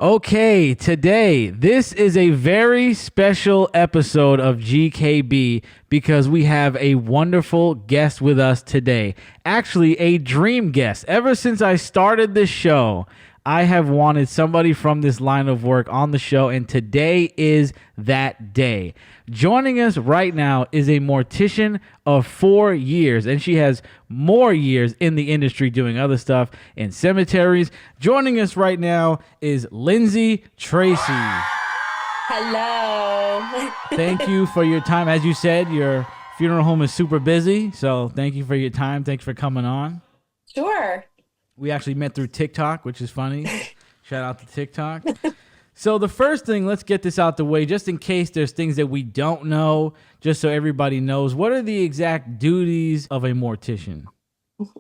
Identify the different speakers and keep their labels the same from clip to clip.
Speaker 1: Okay, today, this is a very special episode of GKB because we have a wonderful guest with us today. Actually, a dream guest. Ever since I started this show, I have wanted somebody from this line of work on the show, and today is that day. Joining us right now is a mortician of 4 years, and she has more years in the industry doing other stuff in cemeteries. Joining us right now is Lindsey Tracey.
Speaker 2: Hello.
Speaker 1: Thank you for your time. As you said, your funeral home is super busy, so thank you for your time. Thanks for coming on.
Speaker 2: Sure.
Speaker 1: We actually met through TikTok, which is funny. Shout out to TikTok. So the first thing, let's get this out the way, just in case there's things that we don't know, just so everybody knows. What are the exact duties of a mortician?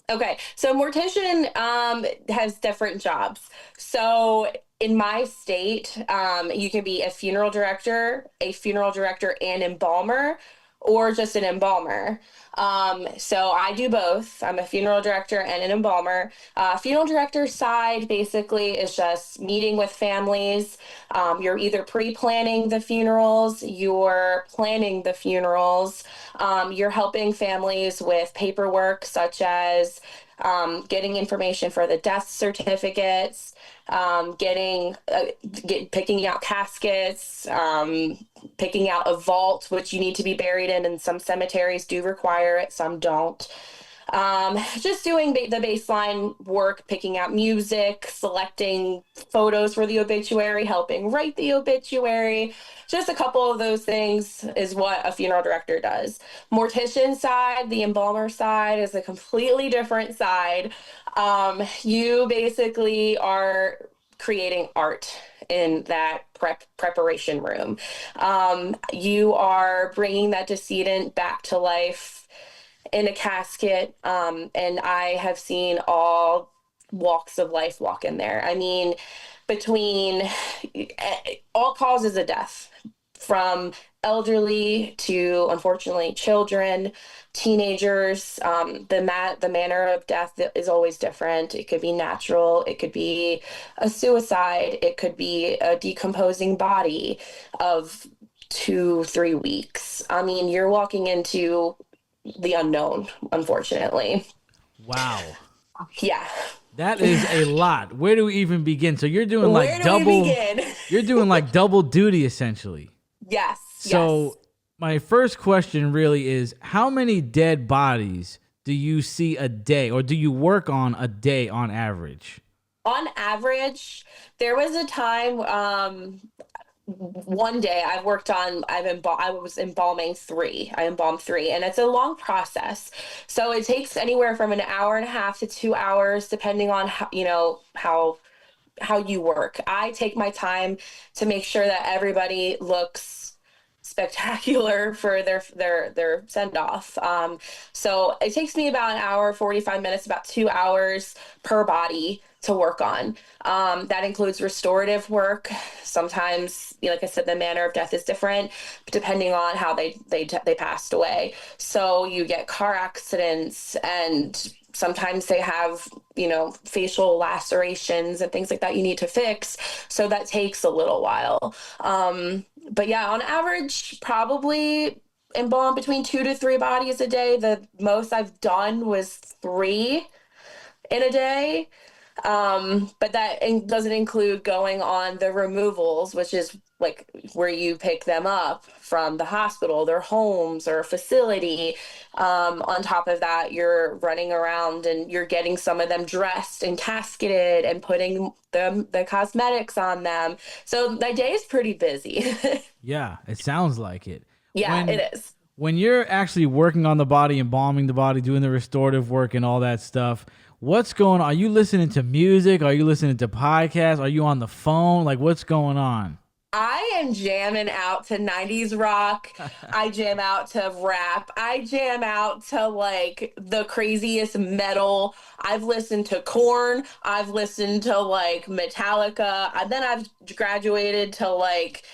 Speaker 2: Okay. So mortician has different jobs. So in my state, you can be a funeral director and embalmer, or just an embalmer. So I do both. I'm a funeral director and an embalmer. Funeral director side basically is just meeting with families. You're either pre-planning the funerals, you're planning the funerals, you're helping families with paperwork such as getting information for the death certificates, picking out caskets, picking out a vault, which you need to be buried in, and some cemeteries do require it, some don't. Just doing the baseline work, picking out music, selecting photos for the obituary, helping write the obituary. Just a couple of those things is what a funeral director does. Mortician side, the embalmer side, is a completely different side. You basically are creating art in that preparation room. You are bringing that decedent back to life in a casket, and I have seen all walks of life walk in there. I mean, between all causes of death, from elderly to unfortunately children, teenagers. The manner of death is always different. It could be natural, it could be a suicide, it could be a decomposing body of 2, 3 weeks. I mean, you're walking into the unknown, unfortunately.
Speaker 1: Wow.
Speaker 2: Yeah.
Speaker 1: That is a lot. Where do we even begin? So you're doing
Speaker 2: Where
Speaker 1: like
Speaker 2: do we
Speaker 1: double
Speaker 2: begin?
Speaker 1: you're doing like double duty essentially.
Speaker 2: Yes.
Speaker 1: So my first question really is, how many dead bodies do you see a day, or do you work on a day on average?
Speaker 2: On average, there was a time, one day I was embalming three. I embalmed three, and it's a long process. So it takes anywhere from an hour and a half to 2 hours, depending on how you work. I take my time to make sure that everybody looks spectacular for their send off. So it takes me about an hour, 45 minutes, about 2 hours per body to work on. That includes restorative work. Sometimes, like I said, the manner of death is different depending on how they passed away. So you get car accidents, and sometimes they have, facial lacerations and things like that you need to fix. So that takes a little while. But yeah, on average, probably embalm between 2 to 3 bodies a day. The most I've done was three in a day. But that doesn't include going on the removals, which is like where you pick them up from the hospital, their homes or facility. On top of that, you're running around and you're getting some of them dressed and casketed and putting the cosmetics on them. So my day is pretty busy.
Speaker 1: Yeah, it sounds like it.
Speaker 2: Yeah,
Speaker 1: When
Speaker 2: it is.
Speaker 1: when you're actually working on the body, embalming the body, doing the restorative work and all that stuff, what's going on? Are you listening to music? Are you listening to podcasts? Are you on the phone? Like, what's going on?
Speaker 2: I am jamming out to 90s rock. I jam out to rap. I jam out to like the craziest metal. I've listened to Korn. I've listened to like Metallica. And then I've graduated to like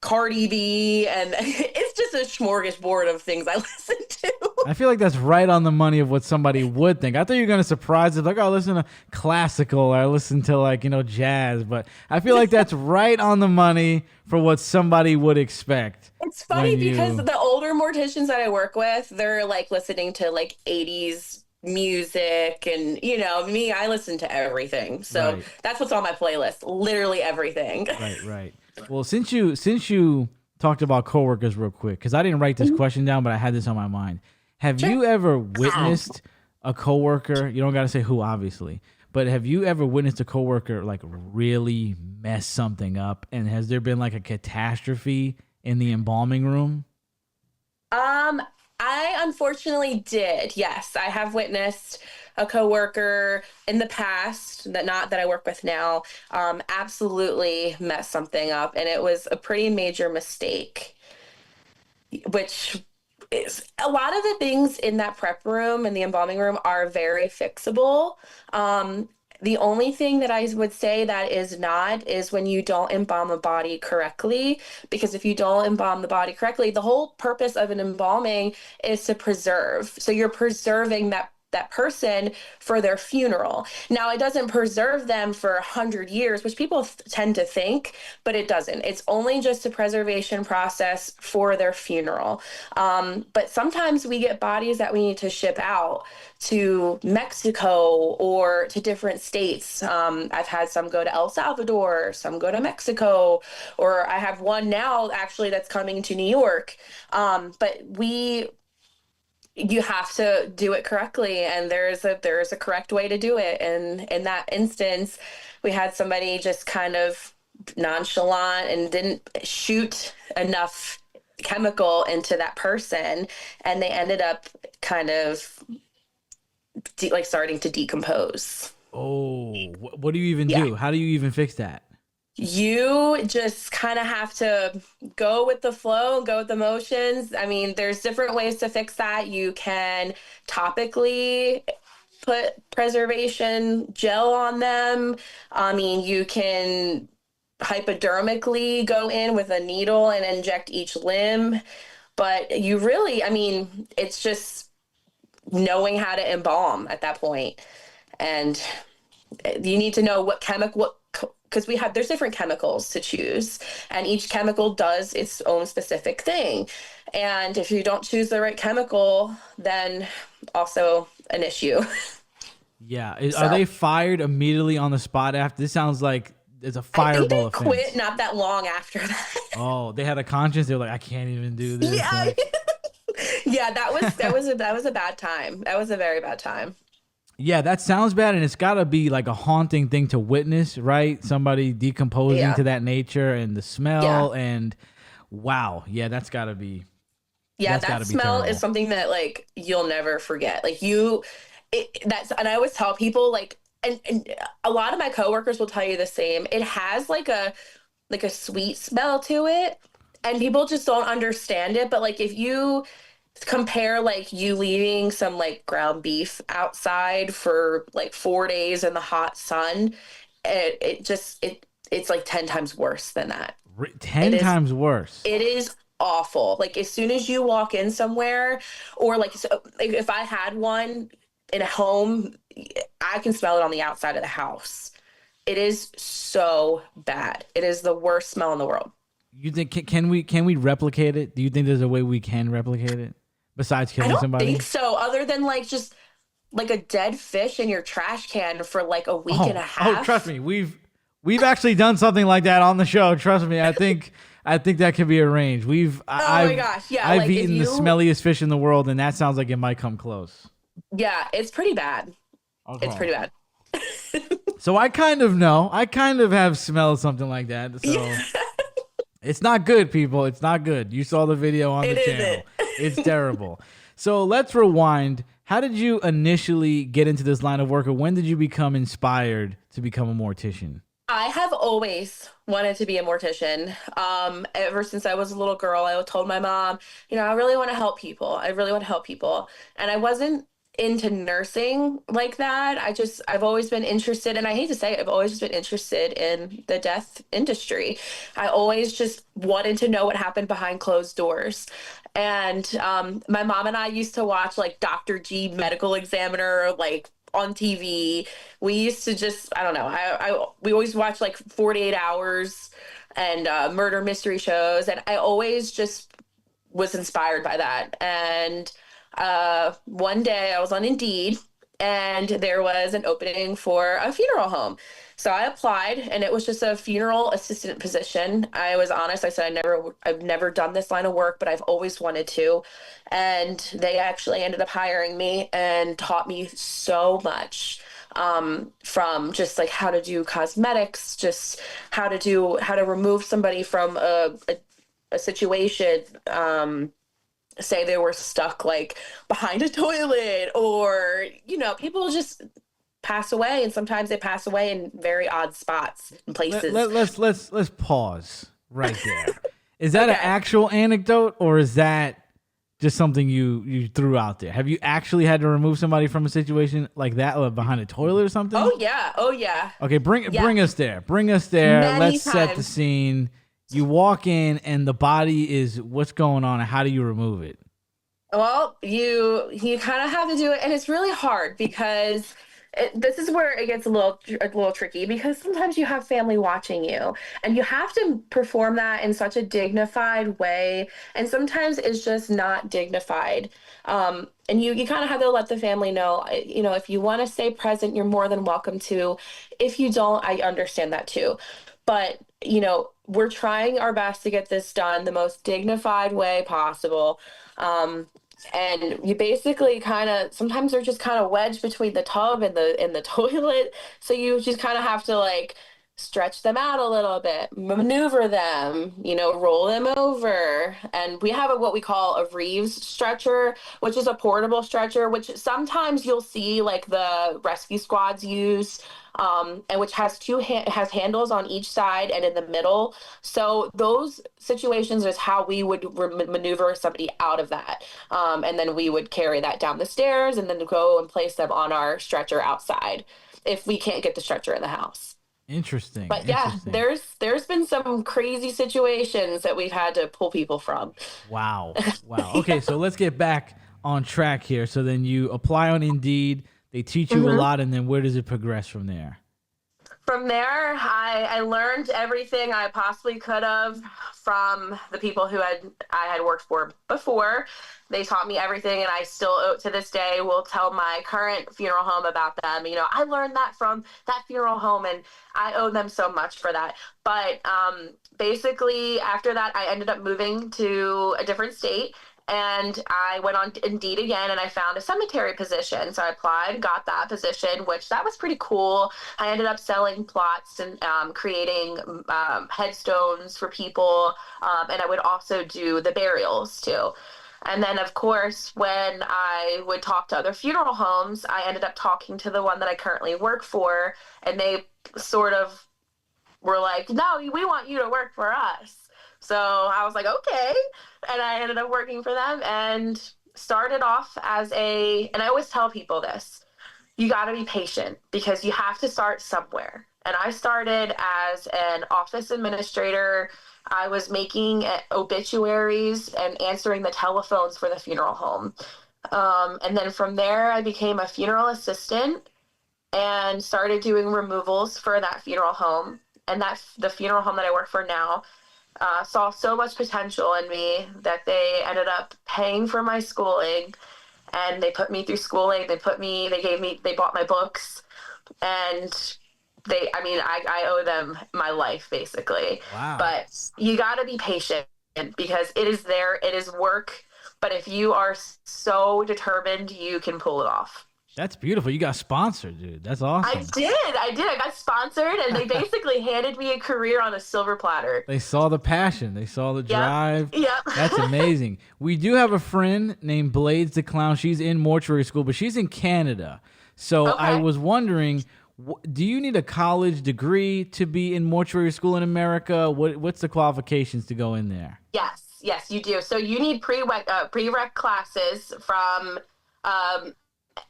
Speaker 2: Cardi B, and it's just a smorgasbord of things I listen to.
Speaker 1: I feel like that's right on the money of what somebody would think. I thought you were gonna surprise us, like, oh, I listen to classical or I listen to like jazz, but I feel like that's right on the money for what somebody would expect
Speaker 2: It's funny
Speaker 1: when
Speaker 2: because
Speaker 1: you
Speaker 2: the older morticians that I work with, they're like listening to like 80s music, and me, I listen to everything. So
Speaker 1: right,
Speaker 2: that's what's on my playlist, literally everything.
Speaker 1: right. Well, since you talked about coworkers real quick, because I didn't write this question down, but I had this on my mind. Have
Speaker 2: Sure.
Speaker 1: you ever witnessed a coworker? You don't got to say who, obviously, but have you ever witnessed a coworker like really mess something up? And has there been like a catastrophe in the embalming room?
Speaker 2: Um, I unfortunately did. Yes, I have witnessed a coworker in the past, that not that I work with now, absolutely mess something up, and it was a pretty major mistake, which is a lot of the things in that prep room and the embalming room are very fixable. The only thing that I would say that is not is when you don't embalm a body correctly, because if you don't embalm the body correctly, the whole purpose of an embalming is to preserve. So you're preserving that person for their funeral. Now, it doesn't preserve them for 100 years, which people tend to think, but it doesn't. It's only just a preservation process for their funeral. But sometimes we get bodies that we need to ship out to Mexico or to different states. I've had some go to El Salvador, some go to Mexico, or I have one now actually that's coming to New York. But you have to do it correctly, and there is a correct way to do it. And in that instance, we had somebody just kind of nonchalant and didn't shoot enough chemical into that person, and they ended up kind of like starting to decompose.
Speaker 1: Oh, what do you even
Speaker 2: Yeah.
Speaker 1: do? How do you even fix that?
Speaker 2: You just kind of have to go with the flow, go with the motions. I mean, there's different ways to fix that. You can topically put preservation gel on them. I mean, you can hypodermically go in with a needle and inject each limb. But you really, I mean, it's just knowing how to embalm at that point. And you need to know what because there's different chemicals to choose, and each chemical does its own specific thing. And if you don't choose the right chemical, then also an issue.
Speaker 1: Yeah, are
Speaker 2: So
Speaker 1: they fired immediately on the spot after? This sounds like it's a
Speaker 2: I think
Speaker 1: fireable
Speaker 2: they quit
Speaker 1: offense.
Speaker 2: not that long after that.
Speaker 1: Oh, they had a conscience. They were like, I can't even do this.
Speaker 2: Yeah.
Speaker 1: Like,
Speaker 2: Yeah, that was a bad time. That was a very bad time.
Speaker 1: yeah, that sounds bad, and it's got to be like a haunting thing to witness, right? Somebody decomposing
Speaker 2: Yeah.
Speaker 1: to that nature and the
Speaker 2: Yeah.
Speaker 1: smell, and wow, yeah,
Speaker 2: Yeah,
Speaker 1: that's got
Speaker 2: that
Speaker 1: to be
Speaker 2: smell is
Speaker 1: terrible.
Speaker 2: something that like you'll never forget. Like that's, and I always tell people like, and a lot of my coworkers will tell you the same. It has like a sweet smell to it, and people just don't understand it. But like if you compare like you leaving some like ground beef outside for like 4 days in the hot sun, it's like 10 times worse than that. It
Speaker 1: Ten
Speaker 2: is
Speaker 1: times worse.
Speaker 2: it is awful. Like as soon as you walk in somewhere, or like if I had one in a home, I can smell it on the outside of the house. It is so bad. It is the worst smell in the world.
Speaker 1: You think can we replicate it? Do you think there's a way we can replicate it besides
Speaker 2: I
Speaker 1: killing
Speaker 2: don't think
Speaker 1: somebody?
Speaker 2: so, other than like just like a dead fish in your trash can for like a week and a
Speaker 1: Oh, trust
Speaker 2: half.
Speaker 1: me, we've actually done something like that on the show. Trust me, I think that could be arranged.
Speaker 2: Oh my gosh. Yeah,
Speaker 1: I've
Speaker 2: like if
Speaker 1: eaten the
Speaker 2: you
Speaker 1: smelliest fish in the world, and that sounds like it might come close.
Speaker 2: yeah, it's pretty bad. It's
Speaker 1: Okay.
Speaker 2: pretty bad.
Speaker 1: So I kind of know. I kind of have smelled something like that. So it's not good, people. It's not good. You saw the video on the
Speaker 2: It
Speaker 1: channel. It's
Speaker 2: isn't.
Speaker 1: terrible. So let's rewind. How did you initially get into this line of work, or when did you become inspired to become a mortician?
Speaker 2: I have always wanted to be a mortician. Ever since I was a little girl, I told my mom, I really want to help people. I really want to help people. And I wasn't into nursing like that. I've always been interested, and I hate to say it, I've always just been interested in the death industry. I always just wanted to know what happened behind closed doors. And my mom and I used to watch like Dr. G Medical Examiner, like on TV. We used to just, I don't know, we always watch like 48 Hours and murder mystery shows. And I always just was inspired by that. And one day I was on Indeed and there was an opening for a funeral home. So I applied and it was just a funeral assistant position. I was honest. I said, I've never done this line of work, but I've always wanted to. And they actually ended up hiring me and taught me so much, from just like how to do cosmetics, just how to remove somebody from a situation, say they were stuck like behind a toilet, or people just pass away, and sometimes they pass away in very odd spots and places.
Speaker 1: Let's pause right there. Is that an
Speaker 2: Okay.
Speaker 1: actual anecdote, or is that just something you threw out there? Have you actually had to remove somebody from a situation like that, like behind a toilet or something?
Speaker 2: Oh yeah, oh yeah.
Speaker 1: Okay, bring us there. Bring us there.
Speaker 2: Many
Speaker 1: Let's set the
Speaker 2: times.
Speaker 1: scene. You walk in and the body is, what's going on, and how do you remove it?
Speaker 2: Well, you kind of have to do it, and it's really hard because this is where it gets a little tricky, because sometimes you have family watching you, and you have to perform that in such a dignified way, and sometimes it's just not dignified. And you kind of have to let the family know, if you want to stay present, you're more than welcome to. If you don't, I understand that too. But we're trying our best to get this done the most dignified way possible. And you basically kind of, sometimes they're just kind of wedged between the tub and the toilet. So you just kind of have to like stretch them out a little bit, maneuver them, roll them over. And we have what we call a Reeves stretcher, which is a portable stretcher, which sometimes you'll see like the rescue squads use, and which has has handles on each side and in the middle. So those situations is how we would maneuver somebody out of that. And then we would carry that down the stairs and then go and place them on our stretcher outside if we can't get the stretcher in the house.
Speaker 1: Interesting.
Speaker 2: But yeah,
Speaker 1: Interesting.
Speaker 2: there's been some crazy situations that we've had to pull people from.
Speaker 1: Wow. Wow. Okay, so let's get back on track here. So then you apply on Indeed. They teach you a
Speaker 2: Mhm.
Speaker 1: lot, and then where does it progress from there?
Speaker 2: From there, I learned everything I possibly could have from the people I had worked for before. They taught me everything, and I still, to this day, will tell my current funeral home about them. I learned that from that funeral home, and I owe them so much for that. But basically, after that, I ended up moving to a different state, and I went on Indeed again, and I found a cemetery position. So I applied, got that position, which that was pretty cool. I ended up selling plots and creating headstones for people, and I would also do the burials too. And then, of course, when I would talk to other funeral homes, I ended up talking to the one that I currently work for, and they sort of were like, no, we want you to work for us. So I was like, okay. And I ended up working for them and started off and I always tell people this, you got to be patient because you have to start somewhere. And I started as an office administrator. I was making obituaries and answering the telephones for the funeral home. And then from there, I became a funeral assistant and started doing removals for that funeral home. And the funeral home that I work for now saw so much potential in me that they ended up paying for my schooling, and they put me through schooling. They bought my books, and I owe them my life basically.
Speaker 1: Wow.
Speaker 2: But you got to be patient because it is work. But if you are so determined, you can pull it off.
Speaker 1: That's beautiful. You got sponsored, dude. That's awesome.
Speaker 2: I got sponsored, and they basically handed me a career on a silver platter.
Speaker 1: They saw the passion. They saw the
Speaker 2: Yep.
Speaker 1: drive.
Speaker 2: Yep.
Speaker 1: That's amazing. We do have a friend named Blades the Clown. She's in mortuary school, but she's in Canada. So I
Speaker 2: Okay.
Speaker 1: was wondering, do you need a college degree to be in mortuary school in America? What's the qualifications to go in there?
Speaker 2: Yes, you do. So you need prereq classes from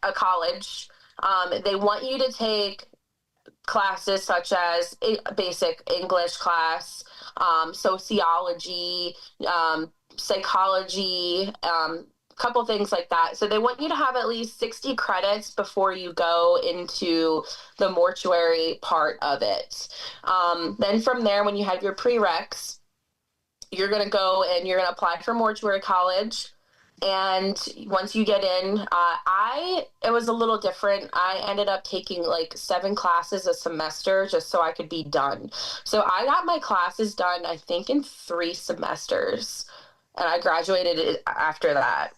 Speaker 2: a college. They want you to take classes such as basic English class, sociology, psychology, couple things like that. So they want you to have at least 60 credits before you go into the mortuary part of it. Then from there, when you have your prereqs, you're going to go and you're going to apply for mortuary college. And once you get in, it was a little different. I ended up taking like 7 classes a semester just so I could be done. So I got my classes done, I think, in 3 semesters, and I graduated after that.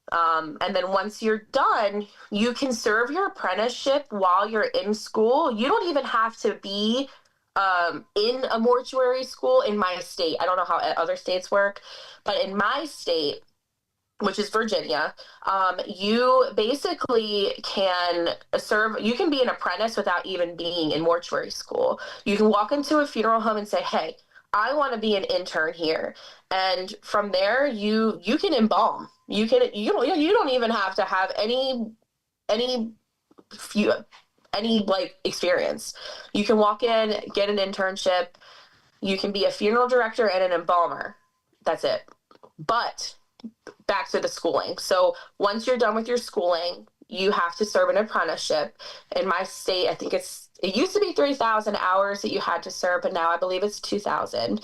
Speaker 2: And then once you're done, you can serve your apprenticeship while you're in school. You don't even have to be in a mortuary school in my state. I don't know how other states work, but in my state, which is Virginia, you basically can serve, you can be an apprentice without even being in mortuary school. You can walk into a funeral home and say, hey, I want to be an intern here. And from there, you can embalm. You don't even have to have any few any like experience. You can walk in, get an internship. You can be a funeral director and an embalmer. That's it. But back to the schooling. So once you're done with your schooling, you have to serve an apprenticeship. In my state, I think it used to be 3,000 hours that you had to serve, but now I believe it's 2,000.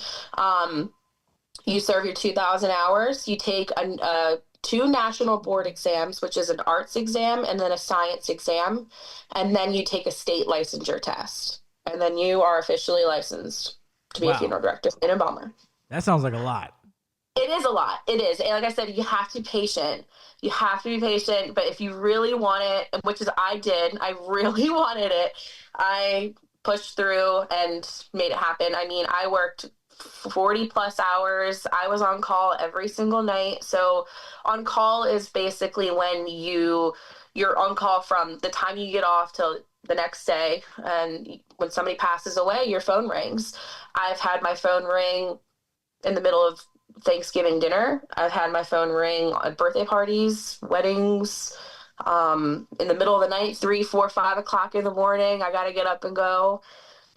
Speaker 2: You serve your 2,000 hours. You take 2 national board exams, which is an arts exam and then a science exam, and then you take a state licensure test, and then you are officially licensed to be a funeral director and embalmer.
Speaker 1: That sounds like a lot.
Speaker 2: It is a lot. It is. And like I said, you have to be patient. You have to be patient. But if you really want it, which is I did, I really wanted it, I pushed through and made it happen. I mean, I worked 40 plus hours. I was on call every single night. So on call is basically when you're on call from the time you get off till the next day. And when somebody passes away, your phone rings. I've had my phone ring in the middle of Thanksgiving dinner. I've had my phone ring at birthday parties, weddings, in the middle of the night, 3, 4, 5 o'clock in the morning. I got to get up and go.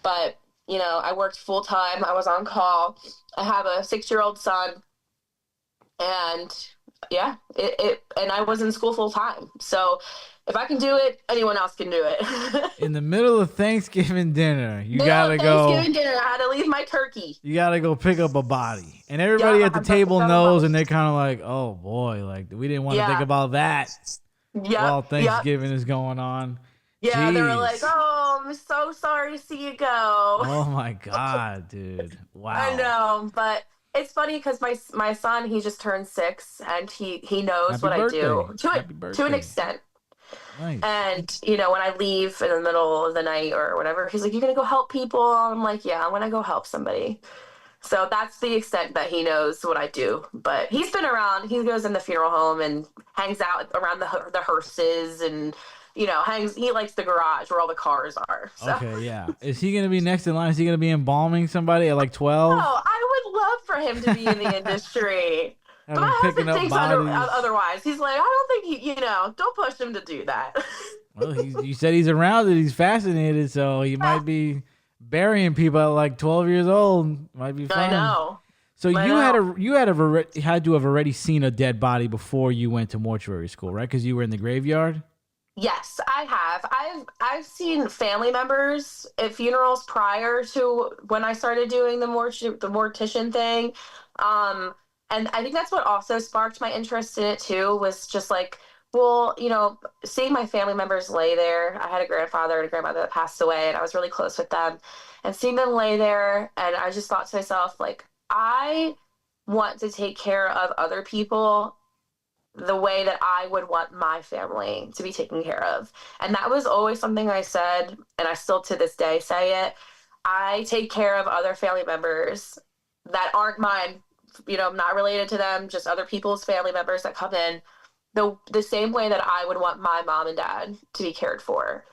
Speaker 2: But, I worked full time. I was on call. I have a 6-year-old son. And yeah, and I was in school full time. So if I can do it, anyone else can do it.
Speaker 1: In the middle of Thanksgiving dinner, you
Speaker 2: Middle
Speaker 1: gotta
Speaker 2: of
Speaker 1: go.
Speaker 2: Thanksgiving dinner, I had to leave my turkey.
Speaker 1: You gotta go pick up a body, and everybody at the table knows, and they're kind of like, "Oh boy, like we didn't want to think about that." While Thanksgiving is going on.
Speaker 2: Yeah, they were like, "Oh, I'm so sorry to see you go."
Speaker 1: Oh my god, dude! Wow.
Speaker 2: I know, but it's funny because my son, he just turned 6, and he knows
Speaker 1: Happy
Speaker 2: what
Speaker 1: birthday.
Speaker 2: I do to an extent. Nice. And when I leave in the middle of the night or whatever, he's like, "You're gonna go help people?" I'm like, "Yeah, I'm gonna go help somebody." So that's the extent that he knows what I do. But he's been around. He goes in the funeral home and hangs out around the hearses and he likes the garage where all the cars are. So.
Speaker 1: Okay, yeah. Is he gonna be next in line? Is he gonna be embalming somebody at like 12?
Speaker 2: No, I would love for him to be in the industry. But my husband thinks otherwise. He's like, I don't think don't push him to do that.
Speaker 1: Well, you said he's around it. He's fascinated, so he might be burying people at like 12 years old. Might be fun.
Speaker 2: I know.
Speaker 1: So you had to have already seen a dead body before you went to mortuary school, right? Because you were in the graveyard.
Speaker 2: Yes, I have. I've seen family members at funerals prior to when I started doing the mortician thing. And I think that's what also sparked my interest in it too, was just like, well, seeing my family members lay there. I had a grandfather and a grandmother that passed away, and I was really close with them. And seeing them lay there, and I just thought to myself, like, I want to take care of other people the way that I would want my family to be taken care of. And that was always something I said, and I still to this day say it. I take care of other family members that aren't mine, not related to them, just other people's family members that come in the same way that I would want my mom and dad to be cared for.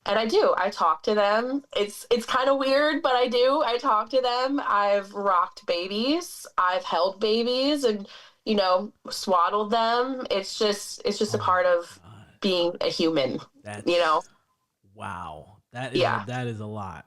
Speaker 2: And I do. I talk to them. It's kind of weird, but I do. I talk to them. I've rocked babies. I've held babies and swaddled them. It's just a part of being a human, you know?
Speaker 1: That's wow.
Speaker 2: Yeah,
Speaker 1: That is a lot.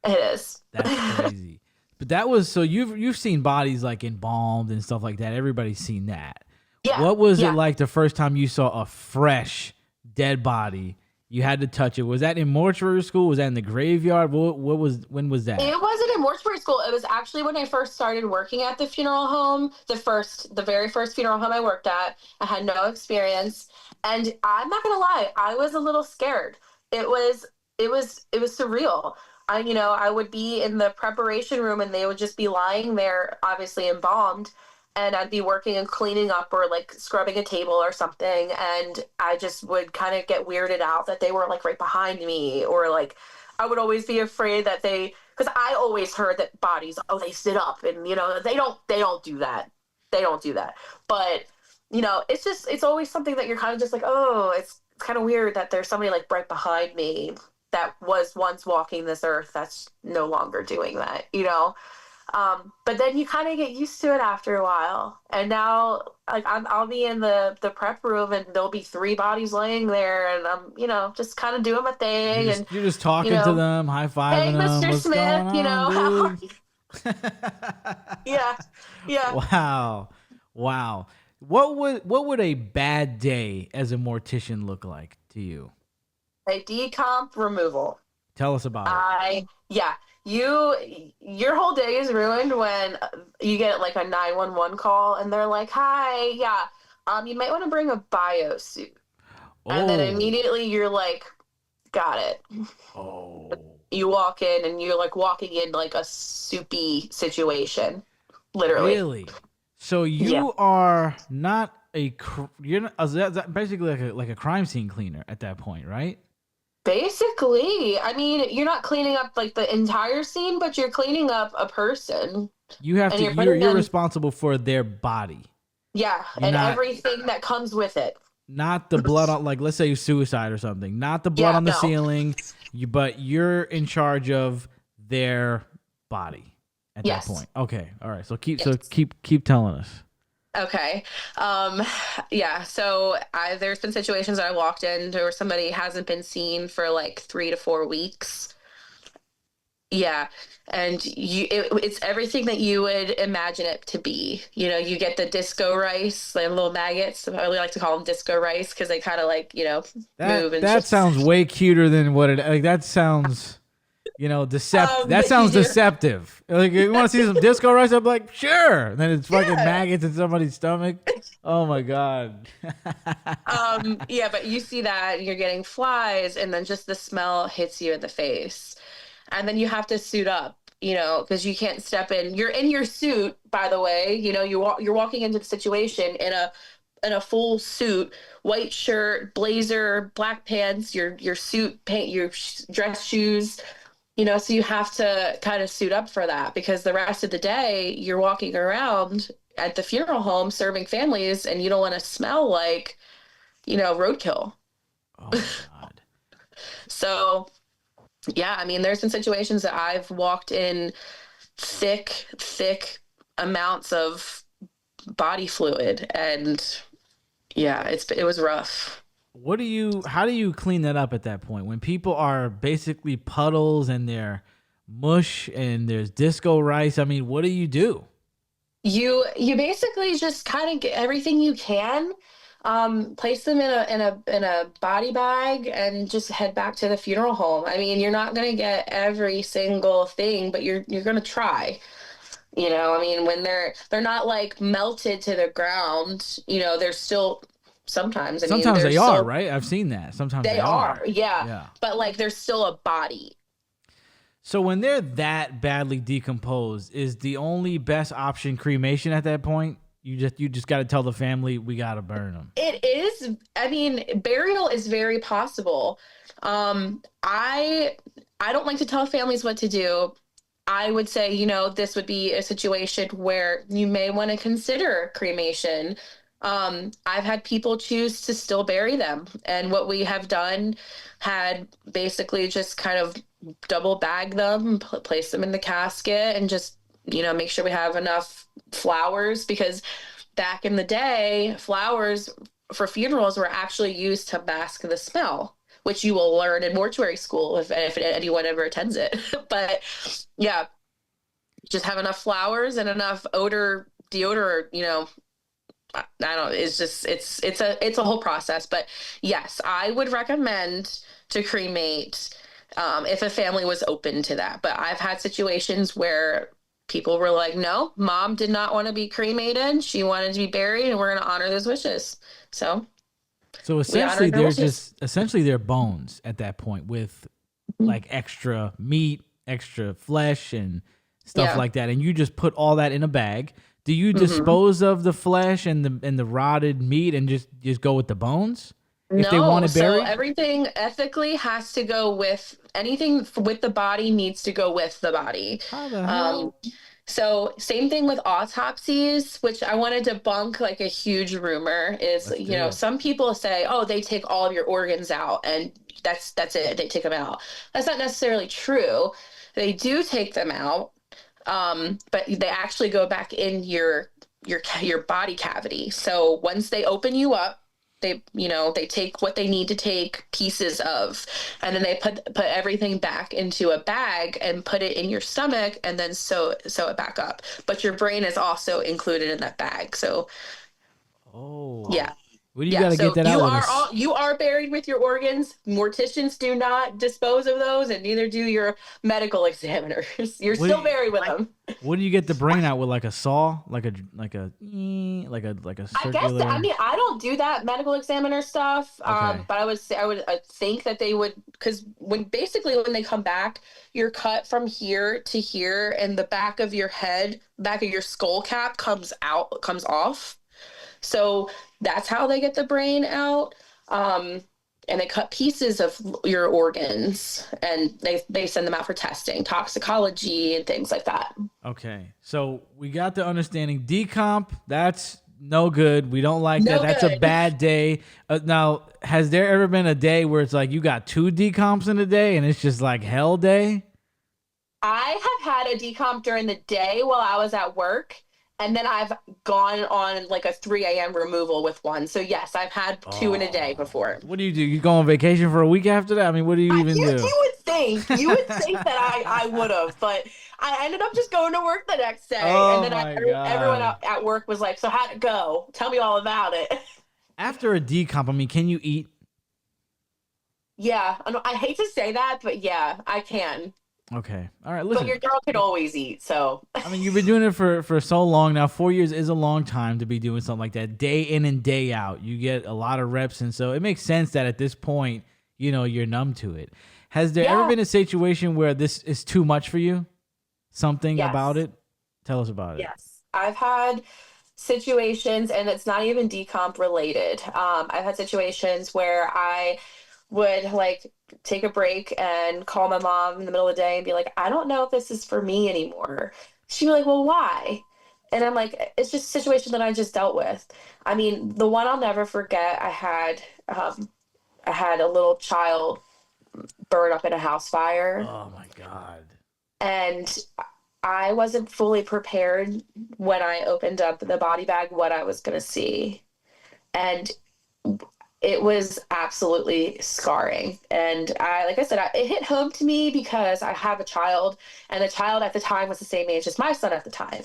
Speaker 2: it is.
Speaker 1: That's crazy. But that was so you've seen bodies like embalmed and stuff like that. Everybody's seen that.
Speaker 2: Yeah,
Speaker 1: What was it
Speaker 2: yeah.
Speaker 1: like the first time you saw a fresh dead body? You had to touch it. Was that in mortuary school? Was that in the graveyard? What was when was that?
Speaker 2: It wasn't in mortuary school. It was actually when I first started working at the funeral home, the very first funeral home I worked at. I had no experience, and I'm not gonna lie, I was a little scared. It was, it was surreal. I would be in the preparation room, and they would just be lying there, obviously embalmed, and I'd be working and cleaning up or like scrubbing a table or something, and I just would kind of get weirded out that they were like right behind me, or like I would always be afraid that because I always heard that bodies, oh, they sit up, and they don't do that. They don't do that. But it's always something that you're kind of just like, oh, it's kind of weird that there's somebody like right behind me that was once walking this earth that's no longer doing that. But then you kind of get used to it after a while. And now, like, I'll be in the prep room, and there'll be three bodies laying there, and I'm, just kind of doing my thing, and
Speaker 1: You're just
Speaker 2: you
Speaker 1: talking to
Speaker 2: know,
Speaker 1: them, high
Speaker 2: hey,
Speaker 1: fiving them.
Speaker 2: Mr.
Speaker 1: What's going
Speaker 2: Smith,
Speaker 1: on,
Speaker 2: how are
Speaker 1: dude?
Speaker 2: you? Yeah, yeah.
Speaker 1: Wow, wow. What would a bad day as a mortician look like to you?
Speaker 2: A decomp removal.
Speaker 1: Tell us about it.
Speaker 2: Yeah, your whole day is ruined when you get like a 911 call, and they're like, "Hi, yeah, you might want to bring a bio suit," and then
Speaker 1: Oh,
Speaker 2: immediately you're like, "Got it."
Speaker 1: oh,
Speaker 2: You walk in, and you're like walking in like a soupy situation, literally.
Speaker 1: really? So
Speaker 2: Yeah.
Speaker 1: you are not you're not, that's basically like a crime scene cleaner at that point, right?
Speaker 2: Basically, I mean, you're not cleaning up like the entire scene, but you're cleaning up a person,
Speaker 1: You have
Speaker 2: and
Speaker 1: to
Speaker 2: you're putting
Speaker 1: you're
Speaker 2: them,
Speaker 1: responsible for their body.
Speaker 2: yeah,
Speaker 1: You're
Speaker 2: and
Speaker 1: not
Speaker 2: everything that comes with it.
Speaker 1: not the blood on, like, let's say suicide or something. Not the blood
Speaker 2: Yeah,
Speaker 1: on the
Speaker 2: no.
Speaker 1: ceiling, but you're in charge of their body at that
Speaker 2: Yes.
Speaker 1: point. Okay. All right. So
Speaker 2: Yes.
Speaker 1: keep telling us.
Speaker 2: Okay. Um, yeah, so there's been situations that I walked in where somebody hasn't been seen for like 3 to 4 weeks. Yeah. And it's everything that you would imagine it to be. You get the disco rice, the little maggots. I really like to call them disco rice because they kind of like, move and
Speaker 1: That sounds
Speaker 2: just,
Speaker 1: way cuter than what it like. That sounds, That
Speaker 2: but you
Speaker 1: sounds
Speaker 2: do.
Speaker 1: deceptive. Like, you want to see some disco rice? I'm like, sure. And then it's fucking
Speaker 2: Yeah.
Speaker 1: maggots in somebody's stomach. Oh my god.
Speaker 2: Yeah, but you see that, and you're getting flies, and then just the smell hits you in the face. And then you have to suit up, because you can't step in. You're in your suit, by the way. You're walking into the situation in a full suit, white shirt, blazer, black pants, your suit, paint, your dress shoes. So you have to kind of suit up for that, because the rest of the day you're walking around at the funeral home serving families, and you don't want to smell like, roadkill.
Speaker 1: Oh my god.
Speaker 2: So, yeah, I mean, there's been situations that I've walked in thick, thick amounts of body fluid, and yeah, it was rough.
Speaker 1: How do you clean that up at that point when people are basically puddles and they're mush and there's disco rice? I mean, what do you do?
Speaker 2: You basically just kind of get everything you can, place them in a body bag, and just head back to the funeral home. I mean, you're not gonna get every single thing, but you're gonna try. I mean, when they're not like melted to the ground, they're still sometimes. I mean,
Speaker 1: Sometimes
Speaker 2: they're
Speaker 1: they are,
Speaker 2: still
Speaker 1: right? I've seen that. Sometimes
Speaker 2: they
Speaker 1: they
Speaker 2: are,
Speaker 1: are.
Speaker 2: yeah,
Speaker 1: Yeah.
Speaker 2: but like there's still a body.
Speaker 1: So when they're that badly decomposed, is the only best option cremation at that point? You just got to tell the family we got to burn them.
Speaker 2: It is. I mean, burial is very possible. I don't like to tell families what to do. I would say, this would be a situation where you may want to consider cremation. I've had people choose to still bury them, and what we have done had basically just kind of double bag them, place them in the casket, and just make sure we have enough flowers, because back in the day, flowers for funerals were actually used to mask the smell, which you will learn in mortuary school if anyone ever attends it. But yeah, just have enough flowers and enough odor deodorant, I don't, it's just, it's a whole process. But yes, I would recommend to cremate, if a family was open to that. But I've had situations where people were like, no, mom did not want to be cremated. She wanted to be buried, and we're going to honor those wishes. So
Speaker 1: So
Speaker 2: we
Speaker 1: essentially,
Speaker 2: honored their
Speaker 1: they're
Speaker 2: wishes.
Speaker 1: just essentially they're bones at that point with like extra meat, extra flesh, and stuff
Speaker 2: Yeah.
Speaker 1: like that. And you just put all that in a bag. Do you
Speaker 2: Hmm.
Speaker 1: dispose of the flesh and the rotted meat and just go with the bones if they want
Speaker 2: No,
Speaker 1: it
Speaker 2: so
Speaker 1: buried?
Speaker 2: everything ethically has to go with anything with the body needs to go with the body.
Speaker 1: How the
Speaker 2: Um,
Speaker 1: hell?
Speaker 2: so same thing with autopsies, which I want to debunk like a huge rumor is,
Speaker 1: Let's do it.
Speaker 2: some people say, oh, they take all of your organs out and that's it. They take them out. That's not necessarily true. They do take them out, but they actually go back in your body cavity. So once they open you up, they take what they need to take pieces of, and then they put everything back into a bag and put it in your stomach, and then sew it back up. But your brain is also included in that bag. So
Speaker 1: Oh,
Speaker 2: yeah.
Speaker 1: well, you
Speaker 2: Yeah,
Speaker 1: got to get
Speaker 2: so
Speaker 1: that out with us.
Speaker 2: you are buried with your organs. Morticians do not dispose of those, and neither do your medical examiners. You're
Speaker 1: What?
Speaker 2: still buried with them.
Speaker 1: What do you get the brain out with? Like a saw, like a
Speaker 2: I guess I
Speaker 1: circular.
Speaker 2: mean I don't do that medical examiner stuff,
Speaker 1: Okay.
Speaker 2: but I would say I think that they would, because when they come back, you're cut from here to here, and the back of your head, back of your skull cap comes off. So that's how they get the brain out. Um, and they cut pieces of your organs, and they send them out for testing, toxicology, and things like that.
Speaker 1: Okay. So we got the understanding. Decomp, that's no good. We don't like that.
Speaker 2: No
Speaker 1: That's a
Speaker 2: good.
Speaker 1: bad day. Now, has there ever been a day where it's like you got two decomps in a day and it's just like hell day?
Speaker 2: I have had a decomp during the day while I was at work, and then I've gone on like a 3 a.m. removal with one. So yes, I've had two in a day
Speaker 1: Oh.
Speaker 2: before.
Speaker 1: What do? You go on vacation for a week after that? I mean, what do you even do?
Speaker 2: You would think that I would have, but I ended up just going to work the next day, and
Speaker 1: Oh
Speaker 2: then
Speaker 1: my
Speaker 2: everyone
Speaker 1: God.
Speaker 2: at work was like, "So how'd it go? Tell me all about it."
Speaker 1: After a decomp, I mean, can you eat?
Speaker 2: Yeah, I hate to say that, but yeah, I can.
Speaker 1: Okay. All right.
Speaker 2: But your
Speaker 1: Listen,
Speaker 2: girl can always eat, so
Speaker 1: I mean, you've been doing it for so long now. 4 years is a long time to be doing something like that, day in and day out. You get a lot of reps, and so it makes sense that at this point, you're numb to it. Has there ever
Speaker 2: yeah,
Speaker 1: been a situation where this is too much for you? Something about
Speaker 2: yes.
Speaker 1: it? Tell us about it.
Speaker 2: Yes, I've had situations, and it's not even decomp related. I've had situations where I would like take a break and call my mom in the middle of the day and be like, I don't know if this is for me anymore. She'd be like, well, why? And I'm like, it's just a situation that I just dealt with. I mean, the one I'll never forget, I had a little child burn up in a house fire,
Speaker 1: Oh my God.
Speaker 2: and I wasn't fully prepared when I opened up the body bag what I was going to see. And it was absolutely scarring. And like I said, it hit home to me because I have a child, and the child at the time was the same age as my son at the time.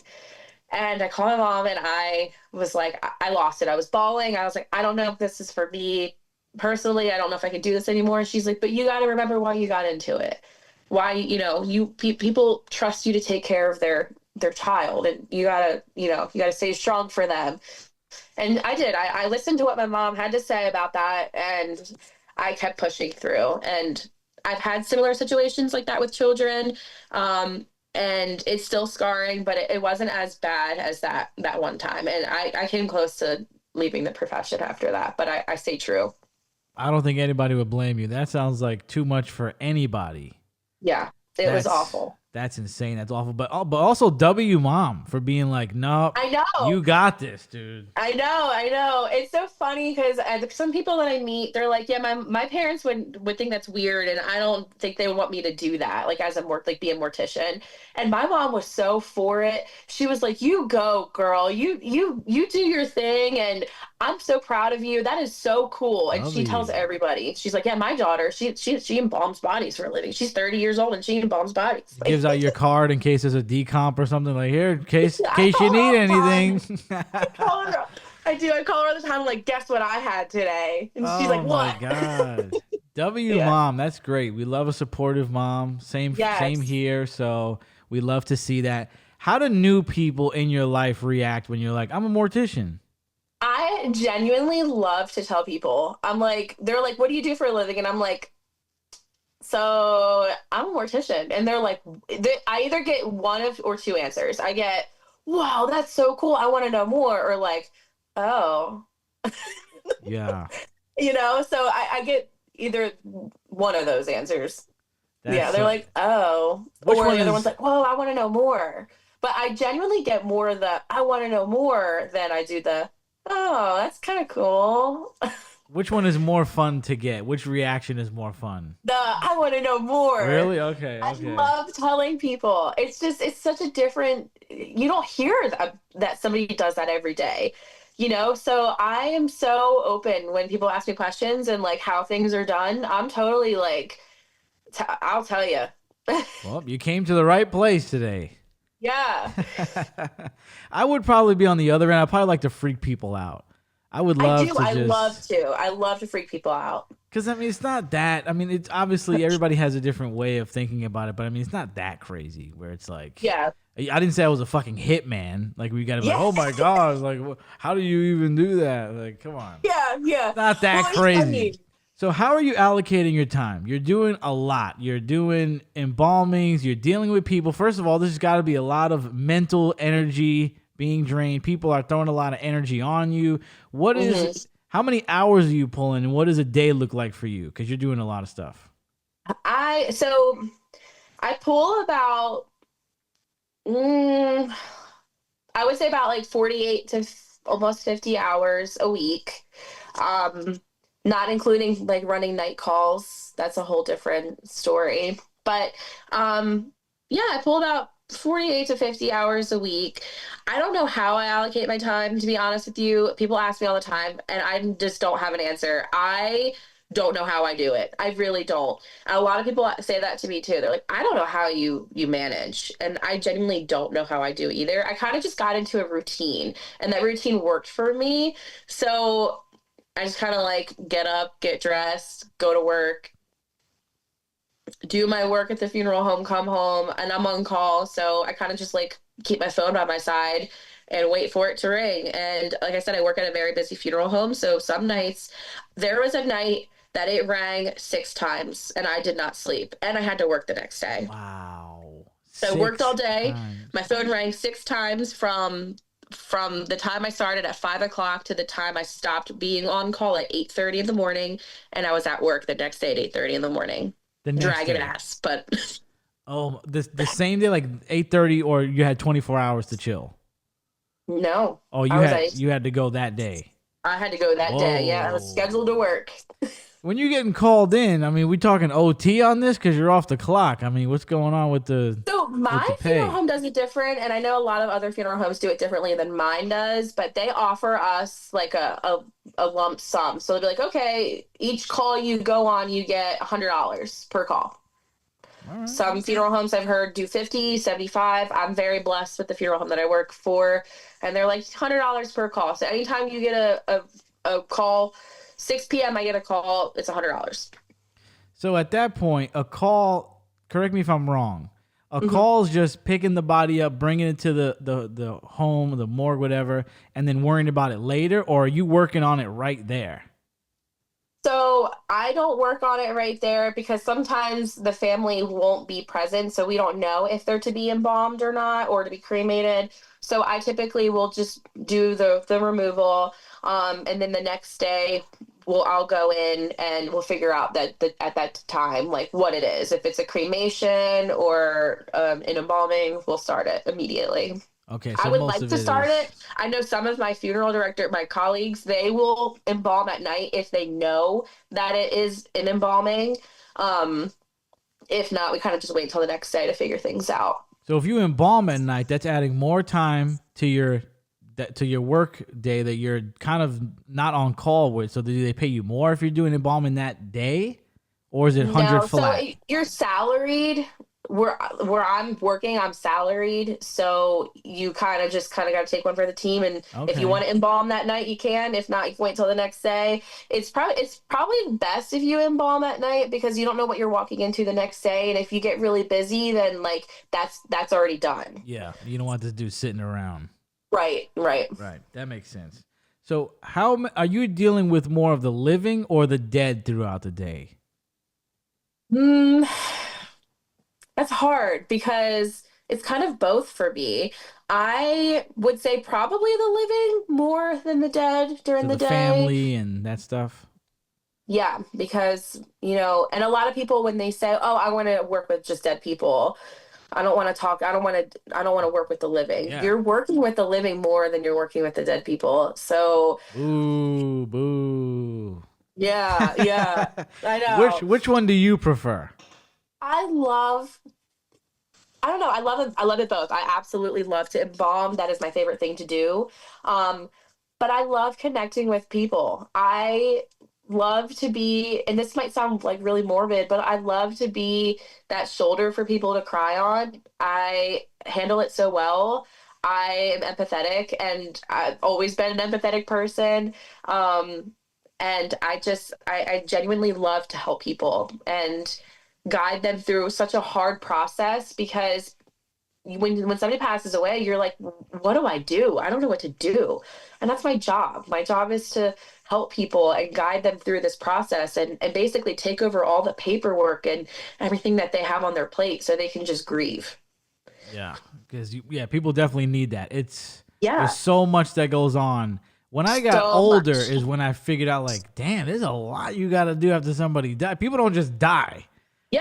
Speaker 2: And I called my mom, and I was like, I lost it. I was bawling. I was like, I don't know if this is for me personally. I don't know if I can do this anymore. And she's like, but you got to remember why you got into it. Why, people trust you to take care of their child, and you gotta stay strong for them. And I did. I listened to what my mom had to say about that, and I kept pushing through. And I've had similar situations like that with children. And it's still scarring, but it wasn't as bad as that one time. And I came close to leaving the profession after that, but I stay true.
Speaker 1: I don't think anybody would blame you. That sounds like too much for anybody.
Speaker 2: Yeah, it was
Speaker 1: That's
Speaker 2: awful.
Speaker 1: That's insane. That's awful. But also W mom for being like, nope,
Speaker 2: I know.
Speaker 1: you got this, dude.
Speaker 2: I know, I know. It's so funny because some people that I meet, they're like, "Yeah, my parents would think that's weird, and I don't think they would want me to do that, like as a like be a mortician." And my mom was so for it. She was like, "You go, girl. You do your thing, and I'm so proud of you. That is so cool." And she tells
Speaker 1: W.
Speaker 2: everybody, she's like, "Yeah, my daughter, she embalms bodies for a living. She's 30 years old and she embalms bodies."
Speaker 1: Gives out your card in case there's a decomp or something like here, in
Speaker 2: I
Speaker 1: case you
Speaker 2: call her
Speaker 1: need
Speaker 2: all the
Speaker 1: anything.
Speaker 2: time. I call her. I do. I call her all the time. I'm like, guess what I had today? And she's
Speaker 1: Oh
Speaker 2: like,
Speaker 1: my
Speaker 2: what?
Speaker 1: god. W
Speaker 2: Yeah.
Speaker 1: mom, that's great. We love a supportive mom. Same
Speaker 2: Yes.
Speaker 1: here. So we love to see that. How do new people in your life react when you're like, I'm a mortician?
Speaker 2: I genuinely love to tell people. I'm like, they're like, what do you do for a living? And I'm like, so I'm a mortician. And they're like, I either get one of or two answers. I get, wow, that's so cool. I want to know more. Or like, oh,
Speaker 1: Yeah.
Speaker 2: so I get either one of those answers. Yeah,
Speaker 1: That's
Speaker 2: they're like, oh.
Speaker 1: which
Speaker 2: Or
Speaker 1: one
Speaker 2: the other one's
Speaker 1: is
Speaker 2: like, whoa, I want to know more. But I genuinely get more of the I want to know more than I do the, oh, that's kind of cool.
Speaker 1: which one is more fun to get? Which reaction is more fun?
Speaker 2: The I want to know more.
Speaker 1: Really? Okay,
Speaker 2: I
Speaker 1: okay.
Speaker 2: love telling people. It's such a different, you don't hear that somebody does that every day. So I am so open when people ask me questions and like how things are done. I'm totally like, I'll tell you.
Speaker 1: Well, you came to the right place today.
Speaker 2: Yeah.
Speaker 1: I would probably be on the other end. I'd probably like to freak people out. I would
Speaker 2: I
Speaker 1: love
Speaker 2: do.
Speaker 1: to
Speaker 2: I love
Speaker 1: just,
Speaker 2: to. I love to freak people out.
Speaker 1: because I mean, it's not that. I mean, it's obviously everybody has a different way of thinking about it, but I mean, it's not that crazy where it's like,
Speaker 2: Yeah.
Speaker 1: I didn't say I was a fucking hitman. Like, we got to be like,
Speaker 2: Yeah.
Speaker 1: oh my God, like, how do you even do that? Like, come on.
Speaker 2: Yeah. Yeah.
Speaker 1: Not that
Speaker 2: Well, it's
Speaker 1: crazy.
Speaker 2: funny.
Speaker 1: So how are you allocating your time? You're doing a lot. You're doing embalmings. You're dealing with people. First of all, there's got to be a lot of mental energy being drained. People are throwing a lot of energy on you.
Speaker 2: Mhm.
Speaker 1: How many hours are you pulling, and what does a day look like for you? Because you're doing a lot of stuff.
Speaker 2: So I pull about, mm, I would say about like 48 to almost 50 hours a week. Um, Not including like running night calls. That's a whole different story. But yeah, I pull about 48 to 50 hours a week. I don't know how I allocate my time, to be honest with you. People ask me all the time, and I just don't have an answer. I don't know how I do it. I really don't. And a lot of people say that to me too. They're like, I don't know how you manage. And I genuinely don't know how I do either. I kind of just got into a routine, and that routine worked for me. So I just kind of like get up, get dressed, go to work, do my work at the funeral home, come home, and I'm on call. So I kind of just like keep my phone by my side and wait for it to ring. And like I said, I work at a very busy funeral home. So some nights, there was a night that it rang 6 times and I did not sleep and I had to work the next day.
Speaker 1: Wow.
Speaker 2: So I worked all
Speaker 1: Six
Speaker 2: day.
Speaker 1: times.
Speaker 2: My phone rang 6 times from the time I started at 5 o'clock to the time I stopped being on call at 8:30 in the morning, and I was at work the next day at 8:30 in the morning,
Speaker 1: The next
Speaker 2: dragging
Speaker 1: day.
Speaker 2: ass. But
Speaker 1: Oh, the same day, like 8:30, or you had 24 hours to chill.
Speaker 2: no,
Speaker 1: Oh,
Speaker 2: I was like,
Speaker 1: you had to go that day.
Speaker 2: I had to go that day. Yeah, I was scheduled to
Speaker 1: Whoa.
Speaker 2: work.
Speaker 1: When you're getting called in, I mean, we talking OT on this because you're off the clock. I mean, what's going on with
Speaker 2: So
Speaker 1: the
Speaker 2: my funeral
Speaker 1: pay?
Speaker 2: home does it different, and I know a lot of other funeral homes do it differently than mine does, but they offer us like a lump sum. So they'll be like, okay, each call you go on, you get $100 per call.
Speaker 1: All right.
Speaker 2: Some funeral homes I've heard do 50, 75. I'm very blessed with the funeral home that I work for, and they're like $100 per call. So anytime you get a call, 6 p.m. I get a call, it's $100.
Speaker 1: So at that point, a call. Correct me if I'm wrong. A
Speaker 2: Mm-hmm.
Speaker 1: call is just picking the body up, bringing it to the home, the morgue, whatever, and then worrying about it later. Or are you working on it right there?
Speaker 2: So I don't work on it right there because sometimes the family won't be present, so we don't know if they're to be embalmed or not, or to be cremated. So I typically will just do the removal, and then the next day I'll go in and we'll figure out at that time like what it is. If it's a cremation or an embalming, we'll start it immediately.
Speaker 1: Okay,
Speaker 2: I
Speaker 1: so
Speaker 2: would
Speaker 1: most
Speaker 2: like
Speaker 1: of
Speaker 2: to
Speaker 1: it
Speaker 2: start
Speaker 1: is
Speaker 2: it. I know some of my funeral director, my colleagues, they will embalm at night if they know that it is an embalming. Um, if not, we kind of just wait until the next day to figure things out.
Speaker 1: so if you embalm at night, that's adding more time to your work day that you're kind of not on call with. So do they pay you more if you're doing embalming that day, or is it 100
Speaker 2: No, so
Speaker 1: flat?
Speaker 2: you're salaried. Where I'm working, I'm salaried. So you kind of got to take one for the team. And if you
Speaker 1: Okay.
Speaker 2: want to embalm that night, you can. If not, you can wait till the next day. It's probably best if you embalm at night because you don't know what you're walking into the next day. And if you get really busy, then like that's already done.
Speaker 1: Yeah, you don't want this dude sitting around.
Speaker 2: Right, right.
Speaker 1: Right, that makes sense. So are you dealing with more of the living or the dead throughout the day?
Speaker 2: Hmm. That's hard because it's kind of both for me. I would say probably the living more than the dead
Speaker 1: So
Speaker 2: during the
Speaker 1: the
Speaker 2: day.
Speaker 1: family and that stuff.
Speaker 2: Yeah, because, and a lot of people when they say, "Oh, I want to work with just dead people. I don't want to talk. I don't want to work with the living."
Speaker 1: Yeah.
Speaker 2: You're working with the living more than you're working with the dead people. So,
Speaker 1: Boo, boo.
Speaker 2: yeah, yeah. I
Speaker 1: which
Speaker 2: know.
Speaker 1: which one do you prefer?
Speaker 2: I love I don't know. I love it. I love it both. I absolutely love to embalm. That is my favorite thing to do. Um, but I love connecting with people. I love to be, and this might sound like really morbid, but I love to be that shoulder for people to cry on. I handle it so well. I am empathetic, and I've always been an empathetic person. Um, and I genuinely love to help people and guide them through such a hard process because when somebody passes away, you're like, what do I do? I don't know what to do. And that's my job. My job is to help people and guide them through this process and basically take over all the paperwork and everything that they have on their plate so they can just grieve.
Speaker 1: Yeah, because people definitely need that. There's
Speaker 2: Yeah,
Speaker 1: so much that goes on. When I got
Speaker 2: so
Speaker 1: older
Speaker 2: much.
Speaker 1: is when I figured out like, damn, there's a lot you got to do after somebody die. People don't just die.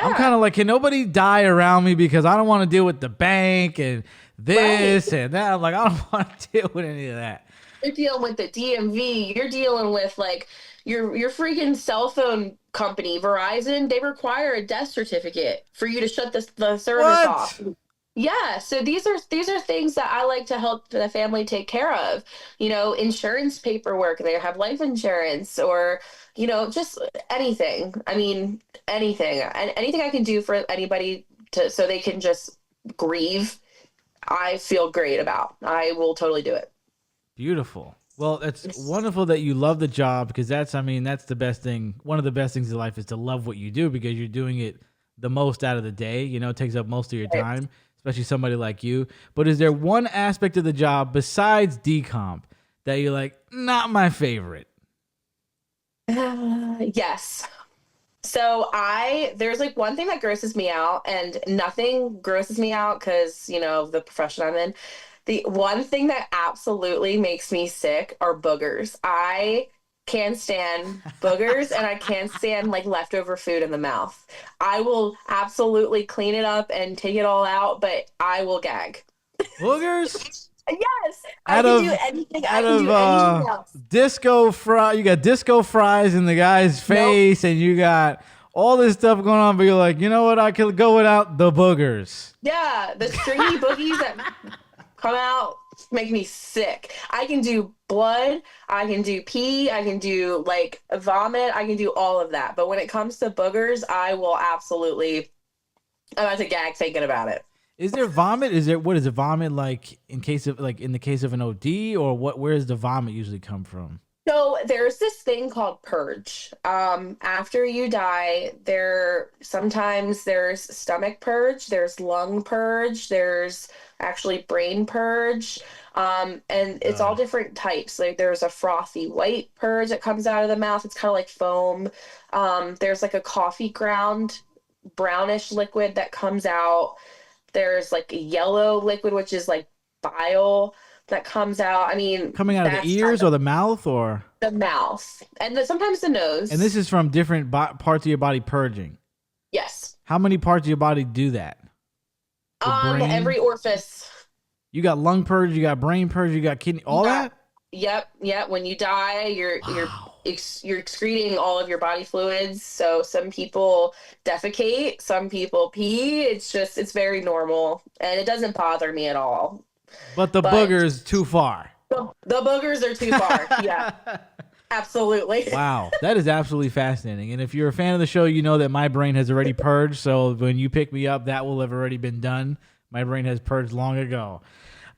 Speaker 1: I'm kind
Speaker 2: Yeah,
Speaker 1: of like, can nobody die around me because I don't want to deal with the bank and
Speaker 2: right.
Speaker 1: this and that. I'm like, I don't want to deal with any of that.
Speaker 2: You're dealing with the DMV. You're dealing with like your freaking cell phone company, Verizon. They require a death certificate for you to shut the service off.
Speaker 1: What?
Speaker 2: Yeah, so these are things that I like to help the family take care of. Insurance paperwork, they have life insurance or, just anything. I mean, anything. And anything I can do for anybody to so they can just grieve, I feel great about. I will totally do it.
Speaker 1: Beautiful. Well, it's wonderful that you love the job because that's the best thing. One of the best things in life is to love what you do because you're doing it the most out of the day. It takes up most of your
Speaker 2: Right.
Speaker 1: time, especially somebody like you. But is there one aspect of the job besides decomp that you're like, not my favorite?
Speaker 2: Yes. So there's like one thing that grosses me out, and nothing grosses me out because, the profession I'm in. The one thing that absolutely makes me sick are boogers. I can't stand boogers and I can't stand like leftover food in the mouth. I will absolutely clean it up and take it all out, but I will gag.
Speaker 1: Boogers?
Speaker 2: Yes, I
Speaker 1: Out
Speaker 2: can do
Speaker 1: of
Speaker 2: anything. I
Speaker 1: out
Speaker 2: can
Speaker 1: of
Speaker 2: do anything else.
Speaker 1: disco fry, you got disco fries in the guy's
Speaker 2: Nope.
Speaker 1: face, and you got all this stuff going on. But you're like, you know what? I could go without the boogers.
Speaker 2: Yeah, the stringy boogies that come out make me sick. I can do blood, I can do pee, I can do like vomit, I can do all of that. But when it comes to boogers, I will absolutely I'm about to gag thinking about it.
Speaker 1: Is there vomit? Is there what is it vomit like in the case of an OD or what? Where does the vomit usually come from?
Speaker 2: So there's this thing called purge. After you die, sometimes there's stomach purge, there's lung purge, there's actually brain purge. And it's all
Speaker 1: God.
Speaker 2: different types. Like there's a frothy white purge that comes out of the mouth. It's kind of like foam. There's like a coffee ground brownish liquid that comes out. There's like a yellow liquid, which is like bile that comes out. I mean,
Speaker 1: Coming out of the
Speaker 2: that's kind
Speaker 1: ears or the mouth or
Speaker 2: the mouth, and sometimes the
Speaker 1: And this
Speaker 2: nose.
Speaker 1: is from different parts of your body purging.
Speaker 2: Yes.
Speaker 1: How many parts of your body do that? The brain.
Speaker 2: Every orifice.
Speaker 1: You got lung purge. You got brain purge. You got kidney.
Speaker 2: You
Speaker 1: All
Speaker 2: got,
Speaker 1: that.
Speaker 2: yep, yep. When you die,
Speaker 1: Wow.
Speaker 2: you're excreting all of your body fluids. So some people defecate, some people pee. It's very normal, and it doesn't bother me at all.
Speaker 1: But the
Speaker 2: But
Speaker 1: booger is too far.
Speaker 2: the boogers are too far. Yeah, absolutely.
Speaker 1: Wow, that is absolutely fascinating. And if you're a fan of the show, you know that my brain has already purged. So when you pick me up, that will have already been done. My brain has purged long ago.